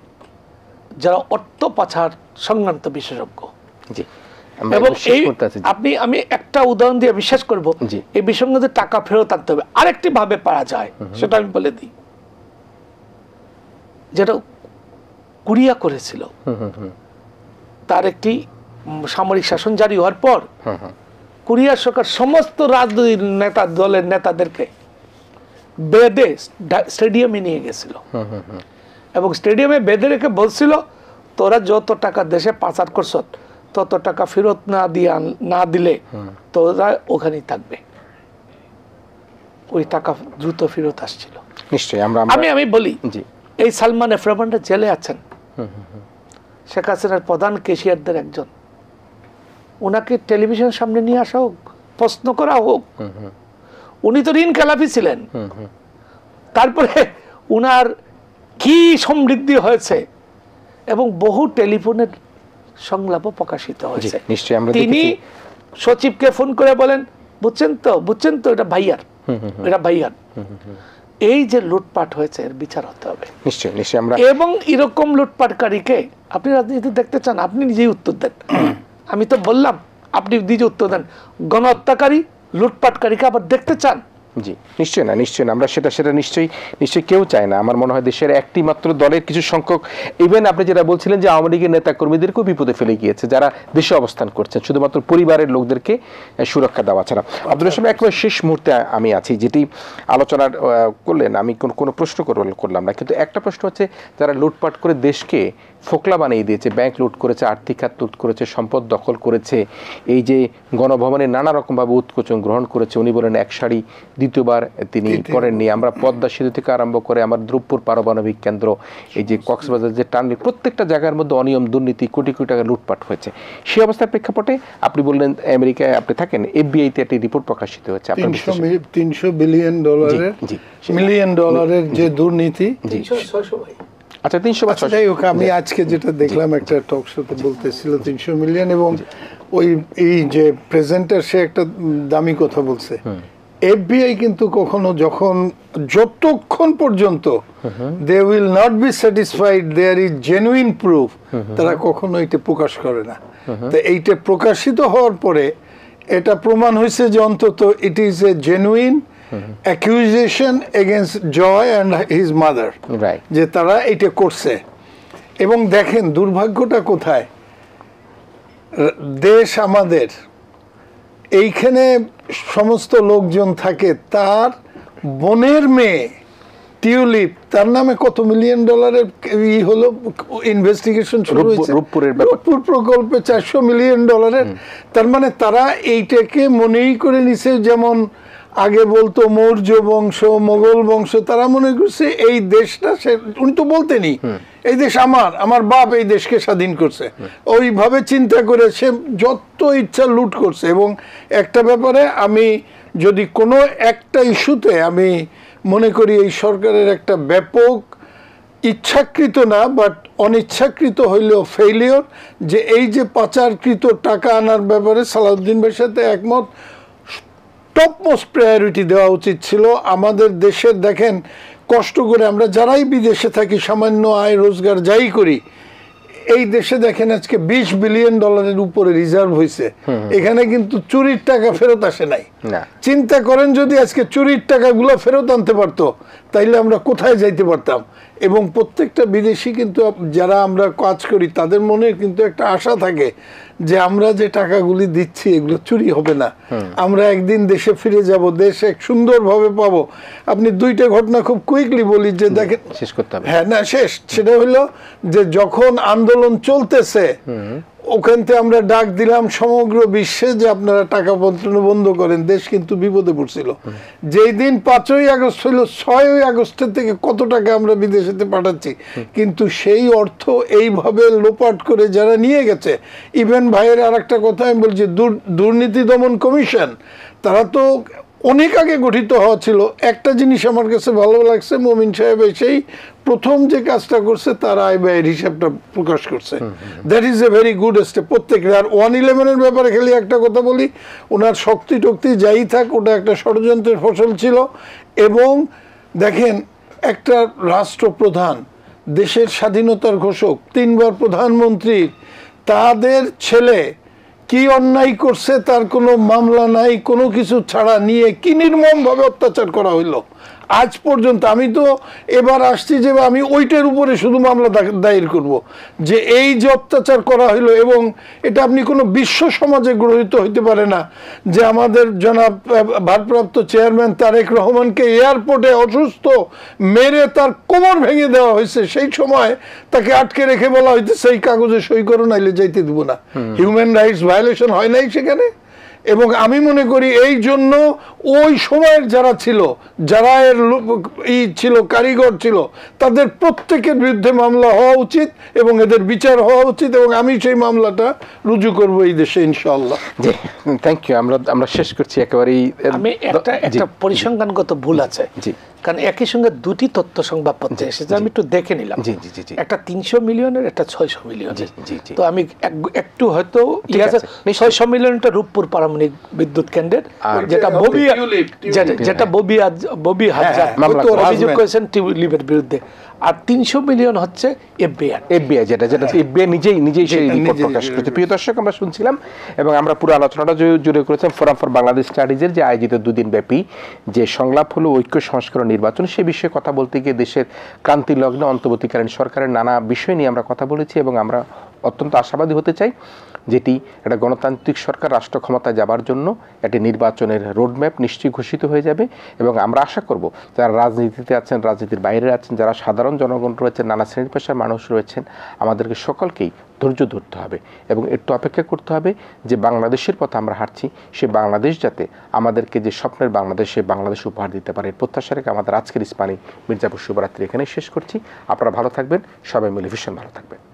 যারা অর্থ পাচার সংক্রান্ত বিশেষজ্ঞ। এবং আমি একটা উদাহরণ দিয়ে বিশ্বাস করব, এই বিশেষজ্ঞদের টাকা ফেরত আনতে হবে। আরেকটি ভাবে পারা যায়, সেটা আমি বলে দিই। যেটা কোরিয়া করেছিল, তার একটি সামরিক শাসন জারি হওয়ার পর কোরিয়া সরকার সমস্ত রাজনৈতিক নেতা দলের নেতাদেরকে বেঁধে স্টেডিয়ামে নিয়ে গেছিল, এবং স্টেডিয়ামে বেঁধে রেখে বলছিল, তোরা যত টাকা দেশে পাচার করছ তত টাকা ফেরত না দিলে তোরা ওখানেই থাকবে। ওই টাকা দ্রুত ফেরত আসছিল। নিশ্চয়ই আমি বলি, এই সালমান এফ রহমানরা জেলে আছেন, শেখ হাসিনার প্রধান কেশিয়ারদের একজন। ওনাকে টেলিভিশনের সামনে নিয়ে আসা হোক, প্রশ্ন করা হোক। উনি তো ঋণ খেলাপি ছিলেন, তারপরে উনার কি সমৃদ্ধি হয়েছে, এবং বহু টেলিফোনের সংলাপও প্রকাশিত হয়েছে। তিনি সচিবকে ফোন করে বলেন, বুঝছেন তো এটা ভাইয়ার, এটা ভাইয়ার। এই যে লুটপাট হয়েছে, এর বিচার হতে হবে নিশ্চয়ই আমরা। এবং এরকম লুটপাটকারীকে আপনি রাজনীতি দেখতে চান, আপনি নিজেই উত্তর দেন। আমি তো বললাম, আপনি নিজে উত্তর দেন। গণহত্যাকারী, লুটপাটকারীকে আবার দেখতে চান? জি, নিশ্চয়ই না, নিশ্চয়ই না। আমরা সেটা নিশ্চয়ই কেউ চায় না। আমার মনে হয় দেশের একটি মাত্র দলের কিছু সংখ্যক, ইভেন আপনি যেটা বলছিলেন যে আওয়ামী লীগের নেতা কর্মীদেরকেও বিপদে ফেলে গিয়েছে, যারা দেশে অবস্থান করছেন, শুধুমাত্র পরিবারের লোকদেরকে সুরক্ষা দেওয়া ছাড়া। আব্দুল হাসিম, একবার শেষ মুহূর্তে আমি আছি, যেটি আলোচনা করলেন, আমি কোনো প্রশ্ন করলাম না, কিন্তু একটা প্রশ্ন হচ্ছে, যারা লুটপাট করে দেশকে ফোকলা বানিয়ে দিয়েছে, ব্যাংক লুট করেছে, আর্থিক খাত লুট করেছে, সম্পদ দখল করেছে, এই যে গণভবনে নানা রকমভাবে উৎকোচন গ্রহণ করেছে। উনি বলেন এক সারি দ্বিতীয়বার তিনি করেননি। আমরা পদ্মা সেতু থেকে আরম্ভ করে আমার দ্রুপপুর পারমাণবিক কেন্দ্র, এই যে কক্সবাজার যে টার্নিং, প্রত্যেকটা জায়গার মধ্যে অনিয়ম, দুর্নীতি, কোটি কোটি টাকা লুটপাট হয়েছে। সেই অবস্থার প্রেক্ষাপটে আপনি বললেন আমেরিকায় আপনি থাকেন, এফবিআইতে একটি রিপোর্ট প্রকাশিত হয়েছে। 300 বিলিয়ন ডলারের মিলিয়ন ডলারের যে দুর্নীতি। আচ্ছা 300 বা 600। যাই হোক, আমি আজকে যেটা দেখলাম একটা টক শোতে বলতেছিল 300 মিলিয়ন, এবং ওই এই যে প্রেজেন্টার সে একটা দামি কথা বলছে। এফবিআই কিন্তু কখনো যতক্ষণ পর্যন্ত they will not be satisfied there is genuine proof, তারা কখনো এটা প্রকাশ করে না। তো এইটা প্রকাশিত হওয়ার পরে এটা প্রমাণ হয়েছে যে অন্তত it is a genuine accusation against Joy and his mother, যে তারা এটা করছে। এবং দেখেন দুর্ভাগ্যটা কোথায়, দেশ আমাদের এইখানে সমস্ত লোকজন থাকে, তার বোনের মেয়ে টিউলিপ, তার নামে কত মিলিয়ন ডলারের হলো ইনভেস্টিগেশন শুরু হয়েছে রূপপুর প্রকল্পে, 400 মিলিয়ন ডলারের। তার মানে তারা এইটাকে মনেই করে নিছে, যেমন আগে বলতো মৌর্য বংশ, মোগল বংশ, তারা মনে করছে এই দেশটা, উনি তো বলতেনি এই দেশ আমার বাপ এই দেশকে স্বাধীন করছে, ওইভাবে চিন্তা করে সে যত ইচ্ছা লুট করছে। এবং একটা ব্যাপারে আমি যদি কোনো একটা ইস্যুতে আমি মনে করি এই সরকারের একটা ব্যাপক ইচ্ছাকৃত না বাট অনিচ্ছাকৃত হইলেও ফেইলিওর, যে এই যে পাচারকৃত টাকা আনার ব্যাপারে সালাউদ্দিন ভাইয়ের সাথে একমত, টপ মোস্ট প্রায়োরিটি দেওয়া উচিত ছিল আমাদের দেশের। দেখেন কষ্ট করে আমরা যারাই বিদেশে থাকি, সামান্য আয় রোজগার যাই করি, এই দেশে দেখেন আজকে 20 বিলিয়ন ডলারের উপরে রিজার্ভ হয়েছে। এখানে কিন্তু চুরির টাকা ফেরত আসে নাই। চিন্তা করেন যদি আজকে চুরির টাকাগুলো ফেরত আনতে পারতো, তাইলে আমরা কোথায় যাইতে পারতাম। এবং প্রত্যেকটা বিদেশি কিন্তু যারা আমরা কাজ করি, তাদের মনে কিন্তু একটা আশা থাকে যে আমরা যে টাকাগুলি দিচ্ছি এগুলো চুরি হবে না, আমরা একদিন দেশে ফিরে যাব, দেশ এক সুন্দরভাবে পাবো। আপনি দুইটা ঘটনা খুব কুইকলি বলি, যে দেখেন শেষ করতে হবে। হ্যাঁ না শেষ, সেটা হলো যে যখন আন্দোলন চলতেছে ওখান থেকে আমরা ডাক দিলাম সমগ্র বিশ্বে যে আপনারা টাকা বন্টন বন্ধ করেন, দেশ কিন্তু বিপদে পড়ছিল। যেই দিন 5ই আগস্ট হইল, 6ই আগস্টের থেকে কত টাকা আমরা বিদেশেতে পাঠাচ্ছি, কিন্তু সেই অর্থ এইভাবে লোপাট করে যারা নিয়ে গেছে। ইভেন ভাইয়ের আর একটা কথা আমি বলছি, দুর্নীতি দমন কমিশন, তারা তো অনেক আগে গঠিত হওয়া ছিল। একটা জিনিস আমার কাছে ভালো লাগছে, মোমিন সাহেব এসেই প্রথম যে কাজটা করছে, তার আয় ব্যয়ের হিসাবটা প্রকাশ করছে। That is a very good step প্রত্যেকের। আর 111-এর ব্যাপারে খালি একটা কথা বলি, ওনার শক্তি টক্তি যাই থাক, ওটা একটা ষড়যন্ত্রের ফসল ছিল। এবং দেখেন একটা রাষ্ট্রপ্রধান, দেশের স্বাধীনতার ঘোষক, 3বার প্রধানমন্ত্রী, তাদের ছেলে কি অন্যায় করছে তার কোনো মামলা নাই, কোনো কিছু ছাড়া নিয়ে কি নির্মমভাবে অত্যাচার করা হইলো আজ পর্যন্ত। আমি তো এবার আসছি যে আমি ওইটার উপরে শুধু মামলা দায়ের করব, যে এই যে অত্যাচার করা হইলো। এবং এটা আপনি কোনো বিশ্ব সমাজে গৃহীত হইতে পারে না যে আমাদের জনাব ভারপ্রাপ্ত চেয়ারম্যান তারেক রহমানকে এয়ারপোর্টে অসুস্থ মেরে তার কোমর ভেঙে দেওয়া হয়েছে, সেই সময় তাকে আটকে রেখে বলা হইতেছে এই কাগজে সই করো নাইলে যাইতে দিব না। হিউম্যান রাইটস ভায়োলেশন হয় নাই সেখানে? এবং আমি মনে করি এই জন্য ওই সময়ের যারা ছিল, যারা এর ছিল কারিগর ছিল, তাদের প্রত্যেকের বিরুদ্ধে মামলা হওয়া উচিত এবং এদের বিচার হওয়া উচিত। এবং আমি সেই মামলাটা রুজু করব এই দেশে ইনশাআল্লাহ। জি, থ্যাংক ইউ। আমরা শেষ করছি একেবারেই। আমি একটা পরিসংখ্যানগত ভুল আছে, কারণ একই সঙ্গে দুটি তথ্য সংবাদপত্রে এসেছে, আমি একটু দেখে নিলাম। একটা 300 মিলিয়নের, একটা 600 মিলিয়ন। তো আমি একটু হয়তো 600 মিলিয়নটা রূপপুর পারমাণবিক বিদ্যুৎ কেন্দ্রের, যেটা ববি হাজার অভিযোগ করেছেন টিউলিপের বিরুদ্ধে। আর 300 মিলিয়ন হচ্ছে এফবিআই, যেটা এফবিআই নিজেই সেই রিপোর্ট প্রকাশ করেছে। প্রিয় দর্শক, আমরা শুনছিলাম এবং আমরা পুরো আলোচনাটা জুড়ে করেছেন ফোরাম ফর বাংলাদেশ স্টাডিজের যে আয়োজিত 2 দিন ব্যাপী যে সংলাপ হলো ঐক্য সংস্করণ নির্বাচন, সে বিষয়ে কথা বলতে গিয়ে দেশের ক্রান্তি লগ্নে অন্তর্বর্তীকালীন সরকারের নানা বিষয় নিয়ে আমরা কথা বলেছি এবং আমরা অত্যন্ত আশাবাদী হতে চাই, যেটি একটা গণতান্ত্রিক সরকার রাষ্ট্র ক্ষমতায় যাবার জন্য একটি নির্বাচনের রোডম্যাপ নিশ্চয়ই ঘোষিত হয়ে যাবে। এবং আমরা আশা করব যারা রাজনীতিতে আছেন, রাজনীতির বাইরে আছেন, যারা সাধারণ জনগণ রয়েছেন, নানা শ্রেণী পেশার মানুষ রয়েছেন, আমাদেরকে সকলকেই ধৈর্য ধরতে হবে এবং একটু অপেক্ষা করতে হবে যে বাংলাদেশের পথে আমরা হাঁটছি, সে বাংলাদেশ যাতে আমাদেরকে যে স্বপ্নের বাংলাদেশ, সে বাংলাদেশ উপহার দিতে পারে। প্রত্যাশা রেখে আমাদের আজকের ইসমানী মির্জাপুর শুভরাত্রি এখানেই শেষ করছি। আপনারা ভালো থাকবেন, সবাই মিলে ভীষণ ভালো থাকবেন।